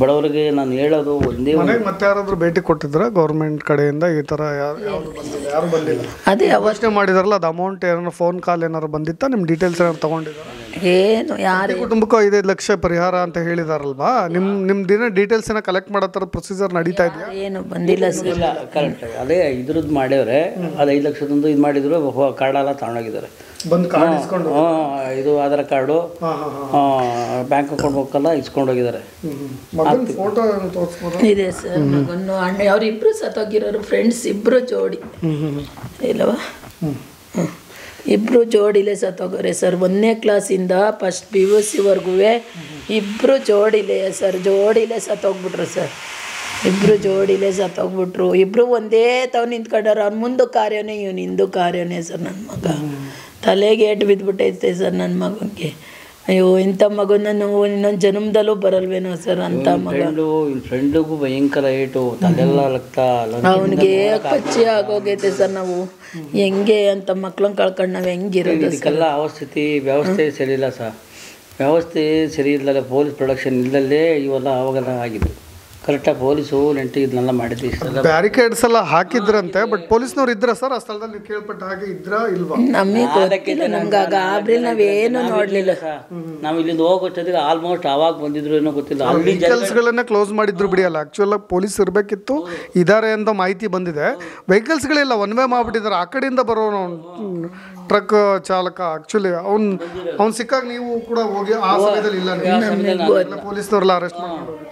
ಬಡವರಿಗೆ ನಾನು ಹೇಳೋದು ಒಂದೇ. ಮತ್ತೆ ಯಾರಾದರೂ ಭೇಟಿ ಕೊಟ್ಟಿದ್ರ ಗೌರ್ಮೆಂಟ್ ಕಡೆಯಿಂದ? ಈ ಥರ ಯಾರು ಬಂದಿಲ್ಲ. ಅದೇ ಯೋಚನೆ ಮಾಡಿದಾರಲ್ಲ, ಅದು ಅಮೌಂಟ್ ಏನಾರು ಫೋನ್ ಕಾಲ್ ಏನಾರು ಬಂದಿತ್ತಾ? ನಿಮ್ಮ ಡೀಟೇಲ್ಸ್ ಏನಾರು ತೊಗೊಂಡಿದ್ದಾರೆ? ಏನು ಯಾರು ಕುಟುಂಬಕ್ಕೂ 5 ಲಕ್ಷ ಪರಿಹಾರ ಅಂತ ಹೇಳಿದಾರಲ್ವಾ? ನಿಮ್ಮ ಡೀಟೇಲ್ಸ್ ಏನೋ ಕಲೆಕ್ಟ್ ಮಾಡೋ ಥರ ಪ್ರೊಸೀಜರ್ ನಡೀತಾ ಇದೆಯಾ? ಏನು ಬಂದಿಲ್ಲ ಸರ್. ಇಲ್ಲ, ಕರೆಕ್ಟ್ ಅದೇ ಇದ್ರದ್ದು ಮಾಡ್ಯವ್ರೆ. ಅದು 5 ಲಕ್ಷದಂದು ಇದು ಮಾಡಿದ್ರು. ಕಾರ್ಡೆಲ್ಲ ತಗೊಂಡೋಗಿದ್ದಾರೆ. ಬಂದು ಕಾರ್ಡ್ ಇಸ್ಕೊಂಡು ಇದು ಆಧಾರ್ ಕಾರ್ಡು ಬ್ಯಾಂಕ್ ಅಕೌಂಟ್ ಹೋಗಲ್ಲ ಇಸ್ಕೊಂಡೋಗಿದ್ದಾರೆ. ಇದೆ ಸರ್. ಮಗನ್ನು ಅಣ್ಣ ಅವರಿಬ್ಬರು ಸತ್ತೋಗಿರೋರು ಫ್ರೆಂಡ್ಸ್ ಇಬ್ಬರು ಜೋಡಿ ಇಲ್ಲವಾ? ಇಬ್ಬರು ಜೋಡಿಲೇ ಸತ್ತೋಗೋರೆ ಸರ್. 1ನೇ ಕ್ಲಾಸಿಂದ ಫಸ್ಟ್ PUCವರೆಗೂ ಇಬ್ಬರು ಜೋಡಿಲೇ ಸರ್. ಜೋಡಿಲೇ ಸತ್ತೋಗ್ಬಿಟ್ರು ಸರ್. ಇಬ್ಬರು ಜೋಡಿಲೇ ಸತ್ತೋಗ್ಬಿಟ್ರು. ಇಬ್ಬರು ಒಂದೇ ತಾವು ನಿಂತ್ಕೊಂಡಾರ. ಅವ್ನು ಮುಂದೆ ಕಾರ್ಯನೇ, ಇವನು ಹಿಂದೂ ಕಾರ್ಯನೇ ಸರ್. ನನ್ನ ಮಗ ತಲೆಗೆ ಏಟು ಬಿದ್ದುಬಿಟ್ಟೈತೆ ಸರ್ ನನ್ನ ಮಗನಿಗೆ. ಅಯ್ಯೋ ಇಂಥ ಮಗನ ನಾವು ಇನ್ನೊಂದು ಜನ್ಮದಲ್ಲೂ ಬರಲ್ವೇನೋ ಸರ್ ಅಂತ ಮಗ. ಫ್ರೆಂಡಿಗೂ ಭಯಂಕರ ಏಟು, ತಲೆಲ್ಲ ರಕ್ತ. ಅವನಿಗೆ ಕಚ್ಚಿ ಆಗೋಗೈತೆ ಸರ್. ನಾವು ಹೆಂಗೆ ಅಂತ ಮಕ್ಳನ್ನ ಕಳ್ಕೊಂಡು ನಾವು ಹೆಂಗಿರೋದು? ಇದಕ್ಕೆಲ್ಲ ವ್ಯವಸ್ಥೆ ಸರಿ ಇಲ್ಲ ಸರ್. ವ್ಯವಸ್ಥೆ ಸರಿ ಇಲ್ಲದೆ ಪೊಲೀಸ್ ಪ್ರೊಡಕ್ಷನ್ ಇಲ್ಲದಲ್ಲೇ ಇವೆಲ್ಲ ಅವಾಗೆಲ್ಲ ಆಗಿದ್ದು. ಕರೆಕ್ಟಾಗಿ ಪೊಲೀಸು ನೆಂಟಿ ಇದನ್ನೆಲ್ಲ ಮಾಡಿದ್ವಿ. ಬ್ಯಾರಿಕೇಡ್ಸ್ ಎಲ್ಲ ಹಾಕಿದ್ರಂತೆ. ಬಟ್ ಪೊಲೀಸ್ನವ್ರು ಇದ್ರ ಸರ್ ಆ ಸ್ಥಳದಲ್ಲಿ? ನೀವು ಕೇಳ್ಪಟ್ಟ ಹಾಗೆ ಇದ್ರಾ ಇಲ್ವಾ? ನಮಗೆ ಗೊತ್ತಿಲ್ಲ. ನಮ್ಗೆ ಗಾಬರಿ ನಾವೇನು ನೋಡಲಿಲ್ಲ ಸರ್. ನಾವು ಇಲ್ಲಿಂದ ಹೋಗೋಷ್ಟೊತ್ತಿಗೆ ಆಲ್ಮೋಸ್ಟ್ ಆವಾಗ ಬಂದಿದ್ರು ಏನೋ ಗೊತ್ತಿಲ್ಲ. ವೆಹಿಕಲ್ಸ್ಗಳನ್ನ ಕ್ಲೋಸ್ ಮಾಡಿದ್ರು ಬಿಡಿ. ಅಲ್ಲ ಆ್ಯಕ್ಚುಲಾಗಿ ಪೊಲೀಸ್ ಇರಬೇಕಿತ್ತು, ಇದ್ದಾರೆ ಅಂತ ಮಾಹಿತಿ ಬಂದಿದೆ. ವೆಹಿಕಲ್ಸ್ಗಳೆಲ್ಲ ಒನ್ ವೇ ಮಾಡಿಬಿಟ್ಟಿದ್ದಾರೆ. ಆ ಕಡೆಯಿಂದ ಬರೋನು ಟ್ರಕ್ ಚಾಲಕ ಆ್ಯಕ್ಚುಲಿ ಅವ್ನು ಸಿಕ್ಕಾಗ ನೀವು ಕೂಡ ಹೋಗಿ ಆ ಸಮಯದಲ್ಲಿ ಇಲ್ಲ, ಪೊಲೀಸ್ನವ್ರೆಲ್ಲ ಅರೆಸ್ಟ್ ಮಾಡಿ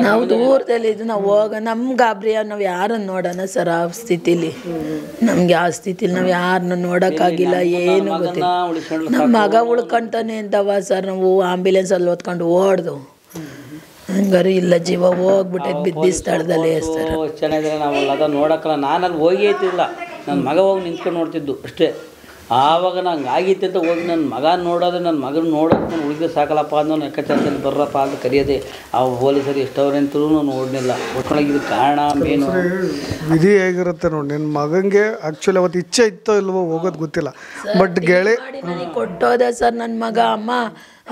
ನಾವು ದೂರದಲ್ಲಿ ಇದು ನಾವು ನಮ್ಮ ಗಾಬರಿಯ ನಾವು ಯಾರನ್ನು ನೋಡೋಣ ಸರ್? ಆ ಸ್ಥಿತಿಲಿ ನಮಗೆ ಆ ಸ್ಥಿತಿಲಿ ನಾವು ಯಾರನ್ನ ನೋಡೋಕ್ಕಾಗಿಲ್ಲ. ಏನು ಗೊತ್ತಿಲ್ಲ. ನಮ್ಮ ಮಗ ಉಳ್ಕೊಂತಾನೆ ಅಂತವ ಸರ್. ನಾವು ಆಂಬ್ಯುಲೆನ್ಸಲ್ಲಿ ಓದ್ಕೊಂಡು ಓಡ್ದು ಹಂಗಾರು ಇಲ್ಲ ಜೀವ ಹೋಗ್ಬಿಟ್ಟೈತೆ ಬಿದ್ದಿ ಸ್ಥಳದಲ್ಲಿ ಸರ್. ಚೆನ್ನಾಗಿದ್ರೆ ನಾವು ಅದ ನೋಡೋಕ್ಕಲ್ಲ. ನಾನು ಅಲ್ಲಿ ಹೋಗಿ ಐತಿಲ್ಲ. ನನ್ನ ಮಗ ಹೋಗಿ ನಿಂತ್ಕೊಂಡು ನೋಡ್ತಿದ್ದು ಅಷ್ಟೇ. ಆವಾಗ ನಂಗೆ ಆಗಿತ್ತು ಅಂತ ಹೋಗಿ ನನ್ನ ಮಗ ನೋಡೋದು, ನನ್ನ ಮಗನ ನೋಡೋದು ನಾನು ಉಳಿದ್ರೆ ಸಾಕಲ್ಲಪ್ಪ ಅನ್ನೋ ಲೆಕ್ಕಾಚಾರದಲ್ಲಿ ಬರ್ರಪ್ಪ ಅಂತ ಕರೆಯೋದೆ. ಆ ಪೊಲೀಸರು ಎಷ್ಟವ್ರಂತೂ ನಾನು ನೋಡಲಿಲ್ಲ. ಒಟ್ಟೊಳಗಿದ ಕಾರಣ ಮೇನು ವಿಧಿ ಹೇಗಿರುತ್ತೆ ನೋಡಿ. ನಿನ್ನ ಮಗನಿಗೆ ಆ್ಯಕ್ಚುಲಿ ಅವತ್ತು ಇಚ್ಛೆ ಇತ್ತೋ ಇಲ್ವೋ ಹೋಗೋದು ಗೊತ್ತಿಲ್ಲ. ಬಟ್ ಗೆಳೆ ನನಗೆ ಕೊಟ್ಟೋದೆ ಸರ್ ನನ್ನ ಮಗ. ಅಮ್ಮ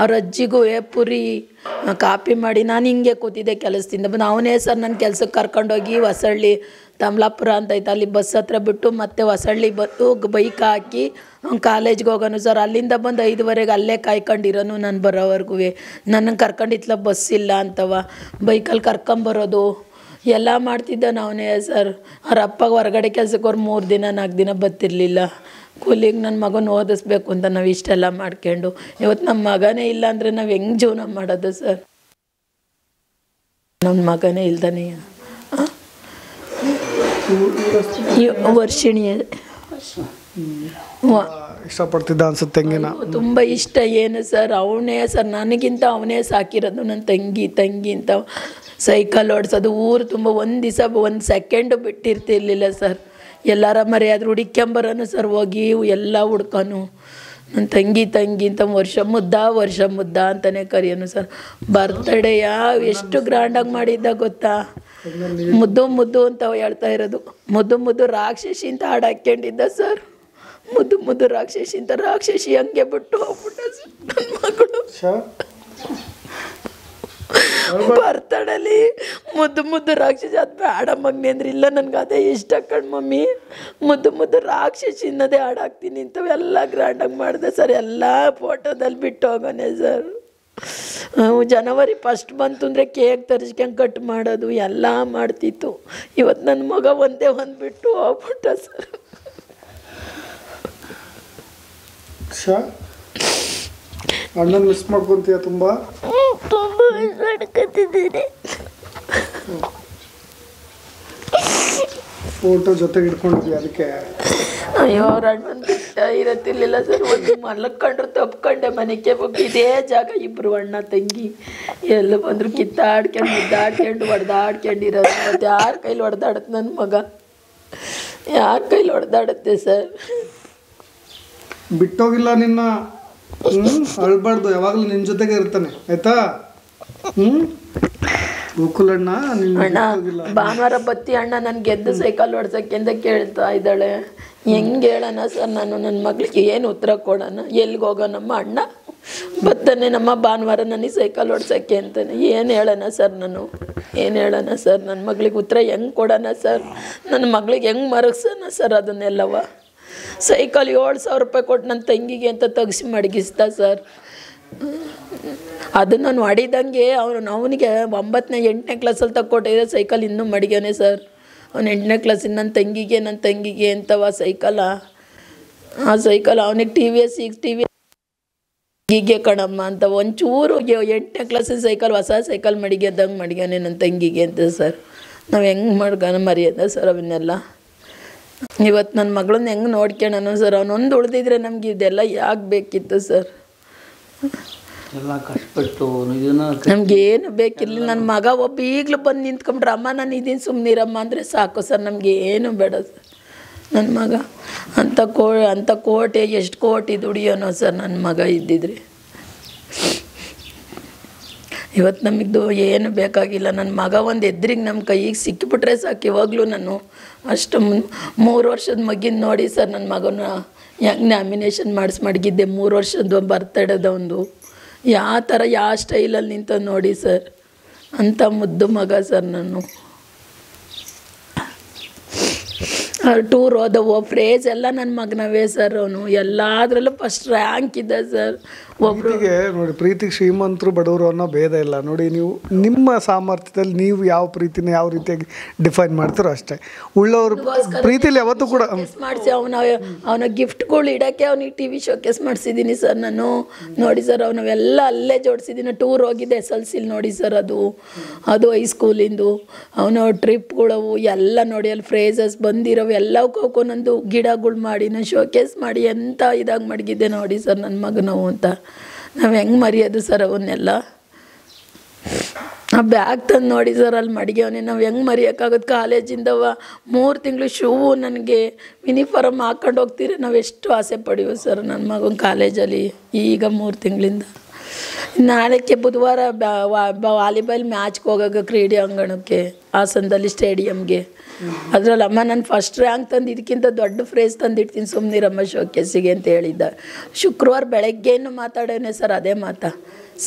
ಅವ್ರ ಅಜ್ಜಿಗೂ ಪುರಿ ಕಾಪಿ ಮಾಡಿ ನಾನು ಹಿಂಗೆ ಕೂತಿದ್ದೆ ಕೆಲಸದಿಂದ ಬಂದು. ಅವನೇ ಸರ್ ನನ್ನ ಕೆಲ್ಸಕ್ಕೆ ಕರ್ಕೊಂಡೋಗಿ ಹೊಸಳ್ಳಿ ತಮ್ಲಾಪುರ ಅಂತ ಐತೆ ಅಲ್ಲಿ ಬಸ್ ಹತ್ರ ಬಿಟ್ಟು ಮತ್ತೆ ಹೊಸಳ್ಳಿ ಬಂದು ಬೈಕ್ ಹಾಕಿ ಅವ್ನು ಕಾಲೇಜ್ಗೆ ಹೋಗೋನು ಸರ್. ಅಲ್ಲಿಂದ ಬಂದು 5:30 ಅಲ್ಲೇ ಕಾಯ್ಕೊಂಡಿರೋನು ನಾನು ಬರೋವರೆಗೂ. ನನಗೆ ಕರ್ಕೊಂಡಿತ್ಲ ಬಸ್ ಇಲ್ಲ ಅಂತವ ಬೈಕಲ್ಲಿ ಕರ್ಕೊಂಬರೋದು ಎಲ್ಲ ಮಾಡ್ತಿದ್ದ ಅವನೇ ಸರ್. ಅವ್ರ ಅಪ್ಪಗೆ ಹೊರಗಡೆ ಕೆಲ್ಸಕ್ಕೆ ಅವ್ರು 3 ದಿನ 4 ದಿನ ಬರ್ತಿರ್ಲಿಲ್ಲ. ಕೂಲಿಗೆ ನನ್ನ ಮಗನ ಓದಿಸ್ಬೇಕು ಅಂತ ನಾವು ಇಷ್ಟೆಲ್ಲ ಮಾಡ್ಕೊಂಡು ಇವತ್ತು ನಮ್ಮ ಮಗನೇ ಇಲ್ಲ ಅಂದರೆ ನಾವು ಹೆಂಗೆ ಜೀವನ ಮಾಡೋದು ಸರ್? ನನ್ನ ಮಗನೇ ಇಲ್ದಾನೆ ವರ್ಷಿಣಿ ಇಷ್ಟಪಡ್ತಿದ್ದ ಅನ್ಸುತ್ತೆ ತಂಗಿನ. ತುಂಬ ಇಷ್ಟ. ಏನು ಸರ್ ಅವನೇ ಸರ್, ನನಗಿಂತ ಅವನೇ ಸಾಕಿರೋದು. ನನ್ನ ತಂಗಿ ಅಂತ ಸೈಕಲ್ ಓಡಿಸೋದು ಊರು ತುಂಬ. ಒಂದು ದಿವಸ ಒಂದು ಸೆಕೆಂಡು ಬಿಟ್ಟಿರ್ತಿರ್ಲಿಲ್ಲ ಸರ್. ಎಲ್ಲಾರ ಮರ್ಯಾದ್ರೆ ಹುಡುಕ್ಯಂಬರನು ಸರ್, ಹೋಗಿ ಎಲ್ಲ ಹುಡ್ಕನು. ನನ್ನ ತಂಗಿ ಅಂತ ವರ್ಷ ಮುದ್ದ ಅಂತಲೇ ಕರೆಯೋನು ಸರ್. ಬರ್ತ್ಡೇಯ ಎಷ್ಟು ಗ್ರ್ಯಾಂಡಾಗಿ ಮಾಡಿದ್ದ ಗೊತ್ತಾ? ಮುದ್ದು ಅಂತ ಹೇಳ್ತಾ ಇರೋದು. ಮುದ್ದು ರಾಕ್ಷಸಿ ಅಂತ ಹಾಡು ಹಾಕ್ಕೊಂಡಿದ್ದ ಸರ್. ಮುದ್ದು ರಾಕ್ಷಸಿ ಅಂತ, ರಾಕ್ಷಸಿ ಹಂಗೆ ಬಿಟ್ಟು ಹೋಗ್ಬಿಟ್ಟ ಸರ್ ನನ್ನ ಮಗಳು. ಬರ್ತಡಲ್ಲಿ ಮುದ್ದು ರಾಕ್ಷಸಿ ಅದು ಬೇಡ ಮಗ್ನಿ ಅಂದ್ರೆ, ಇಲ್ಲ ನನಗೆ ಅದೇ ಇಷ್ಟ ಕಣ್ ಮಮ್ಮಿ, ಮುದ್ದು ರಾಕ್ಷಸಿ ಅನ್ನೋದೇ ಹಾಡಾಕ್ತೀನಿ ಇಂಥವೆಲ್ಲ ಗ್ರ್ಯಾಂಡಾಗಿ ಮಾಡಿದೆ ಸರ್. ಎಲ್ಲ ಫೋಟೋದಲ್ಲಿ ಬಿಟ್ಟು ಹೋಗೋನೆ ಸರ್. ಜನವರಿ 1 ಬಂತು ಅಂದರೆ ಕೇಕ್ ತರಿಸ್ಕೊಂಡು ಕಟ್ ಮಾಡೋದು ಎಲ್ಲ ಮಾಡ್ತಿತ್ತು. ಇವತ್ತು ನನ್ನ ಮಗ ಒಂದೇ ಒಂದು ಬಿಟ್ಟು ಹೋಗ್ಬಿಟ್ಟ ಸರ್. ಅಣ್ಣನ ಮಿಸ್ ಮಾಡ್ಕೊಂತೀಯ ತುಂಬ? ತುಂಬ ಮಿಸ್ ಮಾಡ್ಕೊತಿದ್ದೀನಿ. ಫೋಟೋ ಜೊತೆಗೆ ಇಟ್ಕೊಂಡಿದ್ವಿ ಅದಕ್ಕೆ. ಅಯ್ಯೋ ಅವ್ರ ಅಣ್ಣನ ಬಿಟ್ಟ ಇರತ್ತಿರ್ಲಿಲ್ಲ ಸರ್. ಒಂದು ಮಲಕ್ಕೊಂಡ್ರು ತಪ್ಕೊಂಡೆ ಮನೆಗೆ ಹೋಗಿ ಇದೇ ಜಾಗ ಇಬ್ಬರು ಅಣ್ಣ ತಂಗಿ ಎಲ್ಲ ಬಂದರು ಕಿತ್ತಾಡ್ಕೊಂಡು ಮುದ್ದಾಡ್ಕೊಂಡು ಹೊಡೆದಾಡ್ಕೊಂಡಿರೋದು. ಮತ್ತು ಯಾರ ಕೈಲಿ ಹೊಡೆದಾಡುತ್ತೆ ನನ್ನ ಮಗ? ಯಾರ ಕೈಲಿ ಹೊಡೆದಾಡುತ್ತೆ ಸರ್? ಬಿಟ್ಟೋಗಿಲ್ಲ ನಿನ್ನ. ಅಳ್ಬಾರ್ದು, ಯಾವಾಗಲೂ ನಿನ್ನ ಜೊತೆಗೆ ಇರ್ತಾನೆ ಆಯ್ತಾ? ಗೋಕುಲಣ್ಣ ಅಣ್ಣ ಭಾನುವಾರ ಬತ್ತಿ ಅಣ್ಣ ನನ್ಗೆ ಗೆದ್ದು ಸೈಕಲ್ ಓಡ್ಸಕ್ಕೆ ಅಂತ ಕೇಳ್ತಾ ಇದ್ದಾಳೆ. ಹೆಂಗೆ ಹೇಳೋಣ ಸರ್ ನಾನು ನನ್ನ ಮಗಳಿಗೆ? ಏನು ಉತ್ತರ ಕೊಡೋಣ? ಎಲ್ಲಿಗೆ ಹೋಗೋಣಮ್ಮ? ಅಣ್ಣ ಬತ್ತಾನೆ ನಮ್ಮ ಭಾನುವಾರ ನನಗೆ ಸೈಕಲ್ ಓಡ್ಸೋಕ್ಕೆ ಅಂತಾನೆ. ಏನು ಹೇಳೋಣ ಸರ್ ನಾನು? ಏನು ಹೇಳೋಣ ಸರ್? ನನ್ನ ಮಗಳಿಗೆ ಉತ್ತರ ಹೆಂಗೆ ಕೊಡೋಣ ಸರ್? ನನ್ನ ಮಗಳಿಗೆ ಹೆಂಗೆ ಮರಗ್ಸೋಣ ಸರ್ ಅದನ್ನೆಲ್ಲವ? ಸೈಕಲ್ 7,000 ರೂಪಾಯಿ ಕೊಟ್ಟು ನನ್ನ ತಂಗಿಗೆ ಅಂತ ತೆಗ್ಸಿ ಮಡಗಿಸ್ತಾ ಸರ್. ಅದು ನಾನು ಹೊಡಿದಂಗೆ ಅವನಿಗೆ 9ನೇ 8ನೇ ಕ್ಲಾಸಲ್ಲಿ ತಗೊಟ್ಟಿದ್ದೆ ಸೈಕಲ್. ಇನ್ನೂ ಮಡಿಗಾನೆ ಸರ್. ಅವ್ನು 8ನೇ ಕ್ಲಾಸಿಂದ ನನ್ನ ತಂಗಿಗೆ ಅಂತವ ಸೈಕಲ. ಆ ಸೈಕಲ್ ಅವನಿಗೆ ಟಿವಿಗೆ ಕಣಮ್ಮ ಅಂತ ಒಂಚೂರು 8ನೇ ಕ್ಲಾಸಿನ ಸೈಕಲ್, ಹೊಸ ಸೈಕಲ್ ಮಡಿಗ್ಯದಂಗೆ ಮಡಿಗಾನೆ ನನ್ನ ತಂಗಿಗೆ ಅಂತ ಸರ್. ನಾವು ಹೆಂಗೆ ಮಾಡ್ಗಾನ ಮರ್ಯಾದ ಸರ್ ಅವನ್ನೆಲ್ಲ? ಇವತ್ತು ನನ್ನ ಮಗಳನ್ನ ಹೆಂಗೆ ನೋಡ್ಕೊಳ್ಳೋಣ ಸರ್? ಅವನೊಂದು ಉಳಿದಿದ್ರೆ ನಮ್ಗೆ ಇದೆಲ್ಲ ಯಾಕೆ ಬೇಕಿತ್ತು ಸರ್? ಎಲ್ಲ ಕಷ್ಟಪಟ್ಟು ನಮಗೇನು ಬೇಕಿರಲಿಲ್ಲ. ನನ್ನ ಮಗ ಒಬ್ಬ ಈಗಲೂ ಬಂದು ನಿಂತ್ಕೊಂಡ್ರೆ ಅಮ್ಮ ನಾನು ಇದೀನಿ ಸುಮ್ಮನಿರಮ್ಮ ಅಂದರೆ ಸಾಕು ಸರ್. ನಮಗೆ ಏನು ಬೇಡ ಸರ್. ನನ್ನ ಮಗ ಅಂಥ ಕೋಟೆ ಎಷ್ಟು ಕೋಟಿ ದುಡಿಯೋನೋ ಸರ್ ನನ್ನ ಮಗ ಇದ್ದಿದ್ರೆ. ಇವತ್ತು ನಮಗಿದು ಏನು ಬೇಕಾಗಿಲ್ಲ. ನನ್ನ ಮಗ ಒಂದು ಎದ್ರಿಗೆ ನಮ್ಮ ಕೈಗೆ ಸಿಕ್ಕಿಬಿಟ್ರೆ ಸಾಕು. ಇವಾಗಲೂ ನಾನು ಅಷ್ಟು 3 ವರ್ಷದ ಮಗಿನ ನೋಡಿ ಸರ್ ನನ್ನ ಮಗನ ಹೆಂಗೆ ನ್ಯಾಮಿನೇಷನ್ ಮಡಗಿದ್ದೆ. 3 ವರ್ಷದ ಬರ್ತಡೇದ ಒಂದು ಯಾವ ಥರ ಯಾವ ಸ್ಟೈಲಲ್ಲಿ ನಿಂತ ನೋಡಿ ಸರ್. ಅಂಥ ಮುದ್ದು ಮಗ ಸರ್ ನಾನು. ಟೂರ್ ಹೋದವು ಫ್ರೇಜ್ ಎಲ್ಲ ನನ್ನ ಮಗನವೇ ಸರ್. ಅವನು ಎಲ್ಲದರಲ್ಲೂ ಫಸ್ಟ್ ರ್ಯಾಂಕ್ ಇದ್ದ ಸರ್. ಒಬ್ಬರಿಗೆ ನೋಡಿ, ಪ್ರೀತಿಗೆ ಶ್ರೀಮಂತರು ಬಡವರು ಅನ್ನೋ ಭೇದ ಇಲ್ಲ. ನೋಡಿ, ನೀವು ನಿಮ್ಮ ಸಾಮರ್ಥ್ಯದಲ್ಲಿ ನೀವು ಯಾವ ಪ್ರೀತಿನ ಯಾವ ರೀತಿಯಾಗಿ ಡಿಫೈನ್ ಮಾಡ್ತೀರೋ ಅಷ್ಟೇ. ಉಳ್ಳವರು ಪ್ರೀತಿಲಿ ಯಾವತ್ತೂ ಕೂಡ ಮಾಡಿಸಿ ಅವನ ಗಿಫ್ಟ್ಗಳು ಇಡೋಕ್ಕೆ ಅವನಿಗೆ TV ಶೋಕೇಸ್ ಮಾಡಿಸಿದ್ದೀನಿ ಸರ್ ನಾನು. ನೋಡಿ ಸರ್ ಅವನವೆಲ್ಲ ಅಲ್ಲೇ ಜೋಡಿಸಿದ್ದೀನಿ. ಟೂರ್ ಹೋಗಿದ್ದೆ SLCಲಿ ನೋಡಿ ಸರ್. ಅದು ಹೈಸ್ಕೂಲಿಂದು ಅವನು ಟ್ರಿಪ್ಗಳವು ಎಲ್ಲ ನೋಡಿ. ಅಲ್ಲಿ ಫ್ರೇಸಸ್ ಬಂದಿರೋವು ಎಲ್ಲವಕ್ಕೂ ಒಂದೊಂದು ಗಿಡಗಳು ಮಾಡಿ ನಾನು ಶೋಕೇಸ್ ಮಾಡಿ ಎಂಥ ಇದಾಗಿ ಮಡಗಿದ್ದೆ ನೋಡಿ ಸರ್ ನನ್ನ ಮಗನವು ಅಂತ. ನಾವು ಹೆಂಗೆ ಮರೆಯೋದು ಸರ್ ಅವನ್ನೆಲ್ಲ? ಆ ಬ್ಯಾಗ್ ತಂದು ನೋಡಿ ಸರ್ ಅಲ್ಲಿ ಮಡಗ್ಯವನೇ. ನಾವು ಹೆಂಗೆ ಮರೆಯೋಕ್ಕಾಗೋದು? ಕಾಲೇಜಿಂದವ 3 ತಿಂಗಳು ಶೂ ನನಗೆ ಯೂನಿಫಾರ್ಮ್ ಹಾಕ್ಕೊಂಡು ಹೋಗ್ತೀರಿ. ನಾವು ಎಷ್ಟು ಆಸೆ ಪಡೀವಿ ಸರ್ ನನ್ನ ಮಗನ ಕಾಲೇಜಲ್ಲಿ. ಈಗ 3 ತಿಂಗಳಿಂದ ನಾಳೆಗೆ ಬುಧವಾರ ವಾಲಿಬಾಲ್ ಮ್ಯಾಚ್ಗೆ ಹೋಗೋಕೆ ಕ್ರೀಡೆ ಅಂಗಣಕ್ಕೆ ಹಾಸನದಲ್ಲಿ ಸ್ಟೇಡಿಯಮ್ಗೆ. ಅದರಲ್ಲಿ ಅಮ್ಮ ನಾನು ಫಸ್ಟ್ ರ್ಯಾಂಕ್ ತಂದು ಇದಕ್ಕಿಂತ ದೊಡ್ಡ ಫ್ರೇಸ್ ತಂದಿಡ್ತೀನಿ ಸುಮ್ಮನಿರಮ್ಮ ಶೋಕೇಸಿಗೆ ಅಂತ ಹೇಳಿದ್ದ. ಶುಕ್ರವಾರ ಬೆಳಗ್ಗೆನೂ ಮಾತಾಡೋಣ ಸರ್ ಅದೇ ಮಾತಾ.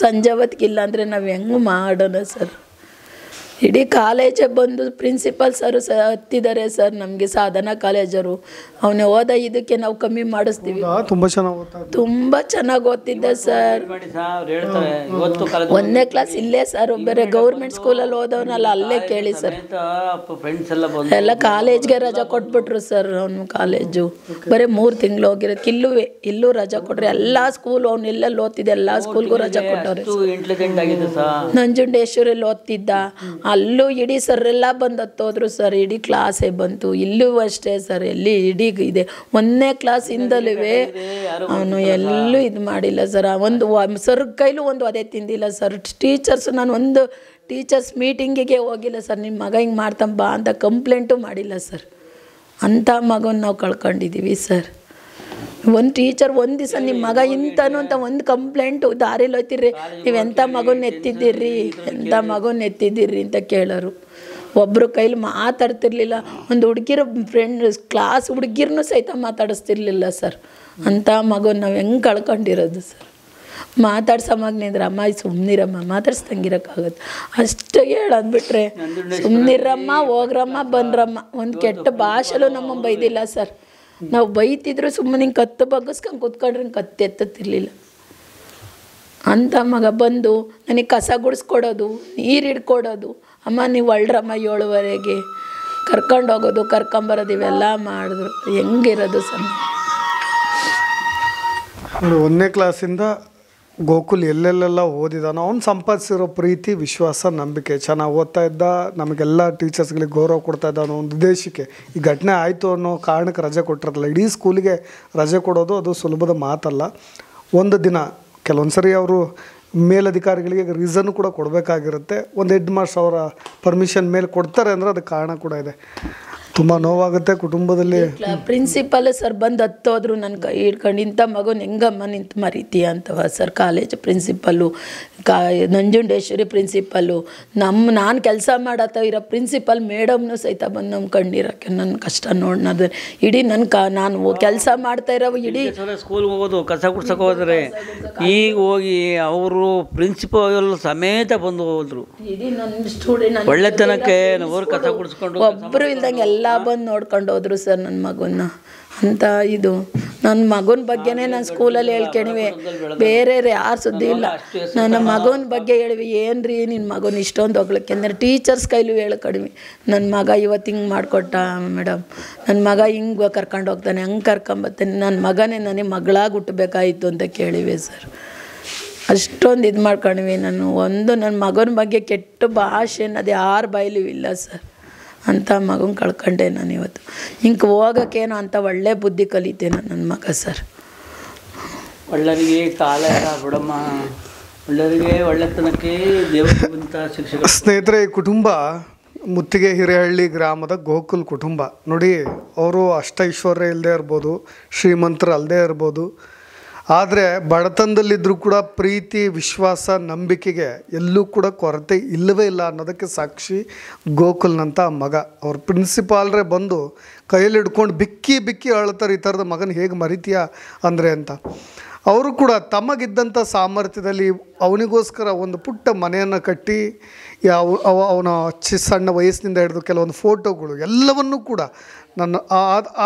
ಸಂಜೆ ಹೊತ್ತಿಗಿಲ್ಲ ಅಂದರೆ ನಾವು ಹೆಂಗೆ ಮಾಡೋಣ ಸರ್? ಇಡೀ ಕಾಲೇಜೇ ಬಂದು ಪ್ರಿನ್ಸಿಪಲ್ ಸರು ಹತ್ತಿದ್ದಾರೆ ಸರ್ ನಮಗೆ, ಸಾಧನಾ ಕಾಲೇಜರು. ಅವನು ಓದ ಇದಕ್ಕೆ ನಾವು ಕಮ್ಮಿ ಮಾಡಿಸ್ತೀವಿ. ತುಂಬ ಚೆನ್ನಾಗಿ ಓದ್ತಿದ್ದ ಸರ್. 1ನೇ ಕ್ಲಾಸ್ ಇಲ್ಲೇ ಸರ್. ಬೇರೆ ಗೌರ್ಮೆಂಟ್ ಸ್ಕೂಲಲ್ಲಿ ಓದೋನಲ್ಲ, ಅಲ್ಲೇ ಕೇಳಿ ಸರ್. ಎಲ್ಲ ಕಾಲೇಜ್ಗೆ ರಜಾ ಕೊಟ್ಬಿಟ್ರು ಸರ್. ಅವನು ಕಾಲೇಜು ಬರೀ 3 ತಿಂಗಳು ಹೋಗಿರೋದು. ಇಲ್ಲೂ ರಜಾ ಕೊಟ್ರೆ ಎಲ್ಲ ಸ್ಕೂಲ್ ಅವ್ನು ಎಲ್ಲೆಲ್ಲಿ ಓದ್ತಿದ್ದೆ ಎಲ್ಲ ಸ್ಕೂಲ್ಗೂ ರಜಾ ಕೊಟ್ಟವ್ರೆ. ನಂಜುಂಡೇಶ್ವರಲ್ಲಿ ಓದ್ತಿದ್ದ. ಅಲ್ಲೂ ಇಡೀ ಸರ್ರೆಲ್ಲ ಬಂದು ಹತ್ತೋದ್ರು ಸರ್, ಇಡೀ ಕ್ಲಾಸೇ ಬಂತು. ಇಲ್ಲೂ ಅಷ್ಟೇ ಸರ್, ಎಲ್ಲಿ ಇಡೀ ಇದೆ 1ನೇ ಕ್ಲಾಸಿಂದಲೂ ಅವನು ಎಲ್ಲೂ ಇದು ಮಾಡಿಲ್ಲ ಸರ್. ಒಂದು ಸರ್ ಕೈಲೂ ಒಂದು ಅದೇ ತಿಂದಿಲ್ಲ ಸರ್. ಟೀಚರ್ಸ್ ನಾನು ಒಂದು ಟೀಚರ್ಸ್ ಮೀಟಿಂಗಿಗೆ ಹೋಗಿಲ್ಲ ಸರ್. ನಿಮ್ಮ ಮಗ ಹಿಂಗೆ ಮಾಡ್ತಾನೆ ಬಾ ಅಂತ ಕಂಪ್ಲೇಂಟು ಮಾಡಿಲ್ಲ ಸರ್. ಅಂಥ ಮಗನ ನಾವು ಕಳ್ಕೊಂಡಿದ್ದೀವಿ ಸರ್. ಒಂದು ಟೀಚರ್ ಒಂದು ದಿವಸ ನಿಮ್ಮ ಮಗ ಇಂಥನು ಅಂತ ಒಂದು ಕಂಪ್ಲೇಂಟು ದಾರಿಲಿ ಹೋಗ್ತಿರ್ರಿ, ನೀವು ಎಂಥ ಮಗನ ಎತ್ತಿದ್ದೀರಿ, ಎಂಥ ಮಗನ ಎತ್ತಿದ್ದೀರಿ ಅಂತ ಕೇಳೋರು. ಒಬ್ಬರು ಕೈಲಿ ಮಾತಾಡ್ತಿರ್ಲಿಲ್ಲ. ಒಂದು ಹುಡುಗಿರ ಫ್ರೆಂಡ್ ಕ್ಲಾಸ್ ಹುಡುಗಿರ್ನೂ ಸಹಿತ ಮಾತಾಡಿಸ್ತಿರ್ಲಿಲ್ಲ ಸರ್. ಅಂಥ ಮಗನ ನಾವು ಹೆಂಗೆ ಕಳ್ಕೊಂಡಿರೋದು ಸರ್. ಮಾತಾಡ್ಸೋಮಾಗ್ನಿದ್ರೆ ಅಮ್ಮ ಸುಮ್ಮನಿರಮ್ಮ, ಮಾತಾಡ್ಸ್ದಂಗಿರೋಕ್ಕಾಗುತ್ತೆ ಅಷ್ಟು ಹೇಳಂದ್ಬಿಟ್ರೆ ಸುಮ್ಮನಿರಮ್ಮ, ಹೋಗ್ರಮ್ಮ, ಬನ್ರಮ್ಮ. ಒಂದು ಕೆಟ್ಟ ಭಾಷೆಲೂ ನಮ್ಮ ಬೈದಿಲ್ಲ ಸರ್. ನಾವು ಬೈತಿದ್ರು ಸುಮ್ಮನೆ ಹಿಂಗೆ ಕತ್ತು ಬಗ್ಗಿಸ್ಕೊಂಡು ಕೂತ್ಕೊಂಡ್ರೆ ಹಿಂಗೆ ಕತ್ತು ಎತ್ತುತ್ತಿರ್ಲಿಲ್ಲ. ಅಂಥ ಮಗ ಬಂದು ನನಗೆ ಕಸ ಗುಡಿಸ್ಕೊಡೋದು, ನೀರು ಹಿಡ್ಕೊಡೋದು, ಅಮ್ಮ ನೀವು ಹೊರಡ್ರಮ್ಮ 7:30 ಕರ್ಕೊಂಡೋಗೋದು, ಕರ್ಕೊಂಬರೋದು, ಇವೆಲ್ಲ ಮಾಡಿದ್ರು. ಹೆಂಗಿರೋದು ಸರ್. 1ನೇ ಕ್ಲಾಸಿಂದ ಗೋಕುಲ್ ಎಲ್ಲೆಲ್ಲೆಲ್ಲ ಓದಿದಾನೋ ಅವ್ನು ಸಂಪಾದಿಸಿರೋ ಪ್ರೀತಿ, ವಿಶ್ವಾಸ, ನಂಬಿಕೆ, ಚೆನ್ನಾಗಿ ಓದ್ತಾ ಇದ್ದ, ನಮಗೆಲ್ಲ ಟೀಚರ್ಸ್ಗಳಿಗೆ ಗೌರವ ಕೊಡ್ತಾ ಇದ್ದ ಅನ್ನೋ ಒಂದು ಉದ್ದೇಶಕ್ಕೆ ಈ ಘಟನೆ ಆಯಿತು ಅನ್ನೋ ಕಾರಣಕ್ಕೆ ರಜೆ ಕೊಟ್ಟಿರೋದಿಲ್ಲ. ಇಡೀ ಸ್ಕೂಲಿಗೆ ರಜೆ ಕೊಡೋದು ಅದು ಸುಲಭದ ಮಾತಲ್ಲ. ಒಂದು ದಿನ ಕೆಲವೊಂದು ಸರಿ ಅವರು ಮೇಲಧಿಕಾರಿಗಳಿಗೆ ರೀಸನ್ ಕೂಡ ಕೊಡಬೇಕಾಗಿರುತ್ತೆ. ಒಂದು ಹೆಡ್ ಮಾಸ್ಟರ್ ಅವರ ಪರ್ಮಿಷನ್ ಮೇಲೆ ಕೊಡ್ತಾರೆ ಅಂದರೆ ಅದಕ್ಕೆ ಕಾರಣ ಕೂಡ ಇದೆ. ತುಂಬ ನೋವಾಗುತ್ತೆ ಕುಟುಂಬದಲ್ಲಿ. ಪ್ರಿನ್ಸಿಪಲ್ ಸರ್ ಬಂದು ಹತ್ತೋದ್ರು ನನ್ನ ಕೈ ಹಿಡ್ಕೊಂಡು, ಇಂಥ ಮಗನ ಹೆಂಗಮ್ಮ ನಿಂತು ಮರಿತೀಯ ಅಂತವ ಸರ್. ಕಾಲೇಜ್ ಪ್ರಿನ್ಸಿಪಲ್ಲು, ನಂಜುಂಡೇಶ್ವರಿ ಪ್ರಿನ್ಸಿಪಲ್ಲು, ನಾನು ಕೆಲಸ ಮಾಡತ್ತ ಇರೋ ಪ್ರಿನ್ಸಿಪಲ್ ಮೇಡಮ್ನು ಸಹಿತ ಬಂದು ನಮ್ಮ ಕಣ್ಣೀರಕ್ಕೆ ನನ್ನ ಕಷ್ಟ ನೋಡ್ನದು. ಇಡೀ ನಾನು ಕೆಲಸ ಮಾಡ್ತಾ ಇರೋ ಇಡೀ ಸ್ಕೂಲ್ಗೆ ಹೋಗೋದು, ಕಸ ಗುಡ್ಸಕ್ಕೆ ಹೋದರೆ ಈಗ ಹೋಗಿ ಅವರು ಪ್ರಿನ್ಸಿಪಲ್ ಸಮೇತ ಬಂದು ಹೋದ್ರು. ಇಡೀ ನನ್ನ ಸ್ಟೂಡೆಂಟ್ ಒಳ್ಳೆತನಕ್ಕೆ ಅವ್ರು ಕಸ ಗುಡಿಸ್ಕೊಂಡು ಒಬ್ಬರು ಇಲ್ದಂಗೆ ಎಲ್ಲ ಬಂದು ನೋಡ್ಕೊಂಡು ಹೋದ್ರು ಸರ್ ನನ್ನ ಮಗನ್ನ. ಅಂತ ಇದು ನನ್ನ ಮಗನ ಬಗ್ಗೆನೇ ನಾನು ಸ್ಕೂಲಲ್ಲಿ ಹೇಳ್ಕೊಂಡಿವೆ, ಬೇರೆ ಯಾರು ಸುದ್ದಿ ಇಲ್ಲ. ನನ್ನ ಮಗನ ಬಗ್ಗೆ ಹೇಳಿವಿ, ಏನ್ರಿ ನಿನ್ನ ಮಗನ ಇಷ್ಟೊಂದು ಹೋಗ್ಲಿಕ್ಕೆ ಅಂದರೆ ಟೀಚರ್ಸ್ ಕೈಲೂ ಹೇಳಿ ಕಡಿಮೆ. ನನ್ನ ಮಗ ಇವತ್ತು ಹಿಂಗೆ ಮಾಡಿಕೊಟ್ಟ ಮೇಡಮ್, ನನ್ನ ಮಗ ಹಿಂಗೆ ಕರ್ಕೊಂಡು ಹೋಗ್ತಾನೆ, ಹಂಗೆ ಕರ್ಕೊಂಬರ್ತಾನೆ, ನನ್ನ ಮಗನೇ ನನಗೆ ಮಗಳಾಗಿ ಹುಟ್ಟಬೇಕಾಯಿತು ಅಂತ ಕೇಳಿವೆ ಸರ್. ಅಷ್ಟೊಂದು ಇದು ಮಾಡ್ಕೊಂಡಿವಿ. ನನ್ನ ಮಗನ ಬಗ್ಗೆ ಕೆಟ್ಟ ಭಾಷೆ ಅನ್ನೋದು ಯಾರ ಬಾಯಲ್ಲೂ ಇಲ್ಲ ಸರ್. ಅಂಥ ಮಗನ ಕಳ್ಕೊಂಡೆ ನಾನು ಇವತ್ತು. ಹಿಂಗೆ ಹೋಗೋಕ್ಕೇನೋ ಅಂತ ಒಳ್ಳೆ ಬುದ್ಧಿ ಕಲಿತೇನೆ ನನ್ನ ಮಗ ಸರ್. ಒಳ್ಳೆಯವರಿಗೆ ಕಾಲ ಬಿಡಮ್ಮ, ಒಳ್ಳೆಯವರಿಗೆ ಒಳ್ಳೆತನಕ್ಕೆ ದೇವರಿಂದ ಶಿಕ್ಷಕ. ಸ್ನೇಹಿತರೆ, ಈ ಕುಟುಂಬ ಮುತ್ತಿಗೆ ಹಿರೇಹಳ್ಳಿ ಗ್ರಾಮದ ಗೋಕುಲ್ ಕುಟುಂಬ ನೋಡಿ. ಅವರು ಅಷ್ಟೈಶ್ವರ್ಯ ಇಲ್ಲದೆ ಇರ್ಬೋದು, ಶ್ರೀಮಂತರು ಅಲ್ಲದೆ ಇರ್ಬೋದು, ಆದರೆ ಬಡತನದಲ್ಲಿದ್ದರೂ ಕೂಡ ಪ್ರೀತಿ, ವಿಶ್ವಾಸ, ನಂಬಿಕೆಗೆ ಎಲ್ಲೂ ಕೂಡ ಕೊರತೆ ಇಲ್ಲವೇ ಇಲ್ಲ ಅನ್ನೋದಕ್ಕೆ ಸಾಕ್ಷಿ ಗೋಕುಲ್ನಂಥ ಮಗ. ಅವ್ರ ಪ್ರಿನ್ಸಿಪಾಲ್ರೇ ಬಂದು ಕೈಯಲ್ಲಿ ಹಿಡ್ಕೊಂಡು ಬಿಕ್ಕಿ ಬಿಕ್ಕಿ ಅಳ್ತಾರೆ, ಈ ಥರದ ಮಗನ ಹೇಗೆ ಮರಿತೀಯ ಅಂದರೆ ಅಂತ. ಅವರು ಕೂಡ ತಮಗಿದ್ದಂಥ ಸಾಮರ್ಥ್ಯದಲ್ಲಿ ಅವನಿಗೋಸ್ಕರ ಒಂದು ಪುಟ್ಟ ಮನೆಯನ್ನು ಕಟ್ಟಿ, ಅವನ ಸಣ್ಣ ವಯಸ್ಸಿನಿಂದ ಹಿಡಿದು ಕೆಲವೊಂದು ಫೋಟೋಗಳು ಎಲ್ಲವನ್ನೂ ಕೂಡ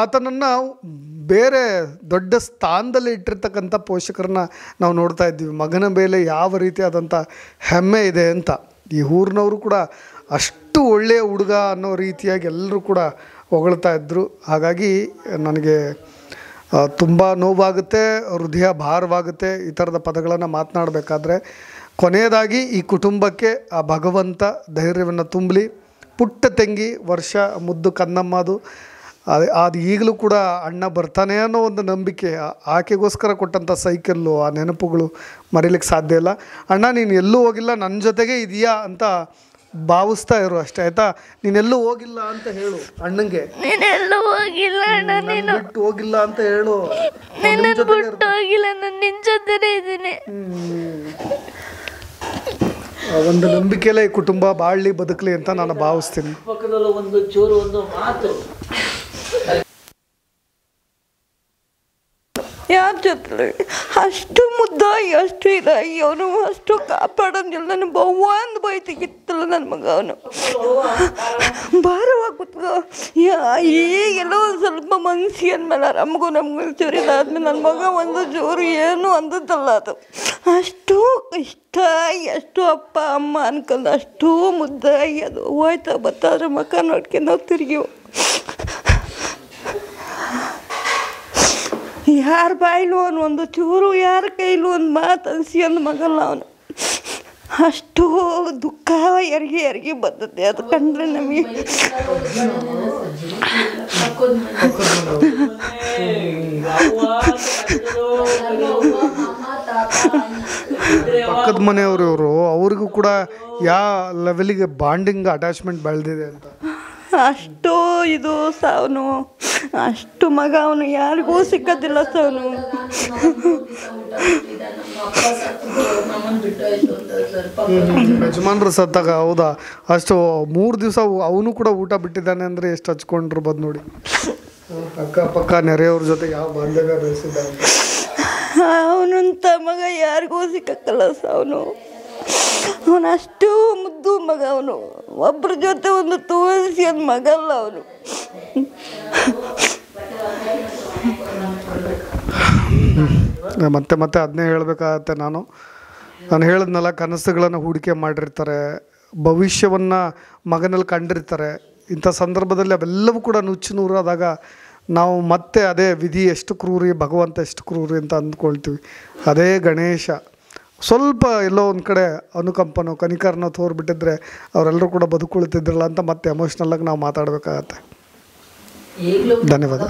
ಆತನನ್ನು ಬೇರೆ ದೊಡ್ಡ ಸ್ಥಾನದಲ್ಲಿ ಇಟ್ಟಿರ್ತಕ್ಕಂಥ ಪೋಷಕರನ್ನ ನಾವು ನೋಡ್ತಾ ಇದ್ದೀವಿ. ಮಗನ ಮೇಲೆ ಯಾವ ರೀತಿಯಾದಂಥ ಹೆಮ್ಮೆ ಇದೆ ಅಂತ. ಈ ಊರಿನವರು ಕೂಡ ಅಷ್ಟು ಒಳ್ಳೆಯ ಹುಡುಗ ಅನ್ನೋ ರೀತಿಯಾಗಿ ಎಲ್ಲರೂ ಕೂಡ ಹೊಗಳ್ತಾ ಇದ್ದರು. ಹಾಗಾಗಿ ನನಗೆ ತುಂಬ ನೋವಾಗುತ್ತೆ, ಹೃದಯ ಭಾರವಾಗುತ್ತೆ ಈ ಥರದ ಪದಗಳನ್ನು ಮಾತನಾಡಬೇಕಾದ್ರೆ. ಕೊನೆಯದಾಗಿ ಈ ಕುಟುಂಬಕ್ಕೆ ಆ ಭಗವಂತ ಧೈರ್ಯವನ್ನು ತುಂಬಲಿ. ಪುಟ್ಟ ತಂಗಿ ವರ್ಷ ಮುದ್ದು ಕನ್ನಮ್ಮದು ಅದು ಈಗಲೂ ಕೂಡ ಅಣ್ಣ ಬರ್ತಾನೆ ಅನ್ನೋ ಒಂದು ನಂಬಿಕೆ, ಆಕೆಗೋಸ್ಕರ ಕೊಟ್ಟಂಥ ಸೈಕಲ್ಲು, ಆ ನೆನಪುಗಳು ಮರೀಲಿಕ್ಕೆ ಸಾಧ್ಯ ಇಲ್ಲ. ಅಣ್ಣ ನೀನು ಎಲ್ಲೂ ಹೋಗಿಲ್ಲ, ನನ್ನ ಜೊತೆಗೆ ಇದೆಯಾ ಅಂತ ಭಾವಿಸ್ತಾ ಇರು ಅಷ್ಟೇ, ಆಯಿತಾ? ನೀನೆಲ್ಲೂ ಹೋಗಿಲ್ಲ ಅಂತ ಹೇಳು ಅಣ್ಣಂಗೆ. ನೀನೆಲ್ಲೂ ಹೋಗಿಲ್ಲ ಅಣ್ಣ, ನೀನು ಬಿಟ್ಟು ಹೋಗಿಲ್ಲ ಅಂತ ಹೇಳು. ನಿನ್ನನ್ನು ಬಿಟ್ಟು ಹೋಗಿಲ್ಲ, ನಾನು ನಿನ್ನ ಜೊತೆನೇ ಇದ್ದೀನಿ. ಒಂದು ನಂಬಿಕೆಯಲ್ಲೇ ಈ ಕುಟುಂಬ ಬಾಳಲಿ ಬದುಕಲಿ ಅಂತ ನಾನು ಭಾವಿಸ್ತೀನಿ. ಪಕ್ಕದಲ್ಲೂ ಒಂದು ಚೂರು ಒಂದು ಮಾತು ಯಾರ ಜೊತೆ ಅಷ್ಟು ಮುದ್ದಾಗಿ ಅಷ್ಟು ಇದಾಗಿ ಅವನು ಅಷ್ಟು ಕಾಪಾಡೋದಿಲ್ಲ. ನನ್ನ ಒಂದು ಬೈತಿಗಿತ್ತಲ್ಲ ನನ್ನ ಮಗ, ಅವನು ಭಾರವಾಗಿ ಕೂತ್ಕೋ. ಈಗೆಲ್ಲ ಒಂದು ಸ್ವಲ್ಪ ಮನ್ಸಿ ಅಂದಮೇಲೆ ನಮಗೂ ಚೂರು ಇದಾದ್ಮೇಲೆ ನನ್ನ ಮಗ ಒಂದು ಚೂರು ಏನು ಅಂದದ್ದಲ್ಲ. ಅದು ಅಷ್ಟು ಇಷ್ಟ, ಎಷ್ಟು ಅಪ್ಪ ಅಮ್ಮ ಅನ್ಕೊಂಡು ಅಷ್ಟು ಮುದ್ದಾಗಿ ಅದು ಹೋಯ್ತಾ ಬತ್ತಾದ್ರೆ ಮಕ್ಕ ನೋಡ್ಕೊಂಡು ನಾವು ತಿರುಗಿವು. ಯಾರ ಬಾಯಿಲು ಅವನು ಒಂದು ಚೂರು, ಯಾರ ಕೈಲೂ ಒಂದು ಮಾತು ಅನಿಸಿ ಅಂದ ಮಗಲ್ಲ ಅವನು. ಅಷ್ಟು ದುಃಖ ಯಾರಿಗೆ ಬರ್ತದೆ ಅದು ಕಂಡ್ರೆ ನಮಗೆ. ಪಕ್ಕದ ಮನೆಯವರು ಇವರು, ಅವ್ರಿಗೂ ಕೂಡ ಯಾವ ಲೆವೆಲಿಗೆ ಬಾಂಡಿಂಗ್ ಅಟ್ಯಾಚ್ಮೆಂಟ್ ಬೆಳೆದಿದೆ ಅಂತ. ಅಷ್ಟು ಇದು ಸಾವನು, ಅಷ್ಟು ಮಗ ಅವನು ಯಾರಿಗೂ ಸಿಕ್ಕೋದಿಲ್ಲ ಸಾವನು. ಯಜಮಾನ್ರು ಸತ್ತಾಗ ಹೌದಾ, ಅಷ್ಟು 3 ದಿವಸ ಅವನು ಕೂಡ ಊಟ ಬಿಟ್ಟಿದ್ದಾನೆ ಅಂದರೆ ಎಷ್ಟು ಹಚ್ಕೊಂಡಿರ್ಬೋದು ನೋಡಿ. ಅಕ್ಕಪಕ್ಕ ನೆರೆಯವ್ರ ಜೊತೆ ಯಾವ ಬಾಂಧವ್ಯ ಬೆಳೆಸಿದ್ದಾರೆ. ಅವನಂತ ಮಗ ಯಾರಿಗೂ ಸಿಕ್ಕಲ್ಲ ಸಾವನು. ಅವನಷ್ಟು ಮುದ್ದು ಮಗ ಅವನು. ಒಬ್ಬರ ಜೊತೆ ಒಂದು ತೋರಿಸಿ ಅದು ಮಗ ಅಲ್ಲ ಅವನು. ಮತ್ತೆ ಮತ್ತೆ ಅದನ್ನೇ ಹೇಳಬೇಕಾಗತ್ತೆ. ನಾನು ಹೇಳಿದ್ನಲ್ಲ, ಕನಸುಗಳನ್ನು ಹೂಡಿಕೆ ಮಾಡಿರ್ತಾರೆ, ಭವಿಷ್ಯವನ್ನು ಮಗನಲ್ಲಿ ಕಂಡಿರ್ತಾರೆ. ಇಂಥ ಸಂದರ್ಭದಲ್ಲಿ ಅವೆಲ್ಲವೂ ಕೂಡ ನುಚ್ಚು ನೂರಾದಾಗ ನಾವು ಮತ್ತೆ ಅದೇ ವಿಧಿ ಎಷ್ಟು ಕ್ರೂರಿ, ಭಗವಂತ ಎಷ್ಟು ಕ್ರೂರಿ ಅಂತ ಅಂದ್ಕೊಳ್ತೀವಿ. ಅದೇ ಗಣೇಶ ಸ್ವಲ್ಪ ಎಲ್ಲೋ ಒಂದು ಕಡೆ ಅನುಕಂಪನೋ ಕನಿಕರನೋ ತೋರ್ಬಿಟ್ಟಿದ್ರೆ ಅವರೆಲ್ಲರೂ ಕೂಡ ಬದುಕುಳಿತಿದ್ರಲ್ಲ ಅಂತ ಮತ್ತೆ ಎಮೋಷ್ನಲ್ಲಾಗಿ ನಾವು ಮಾತಾಡಬೇಕಾಗತ್ತೆ. ಧನ್ಯವಾದ.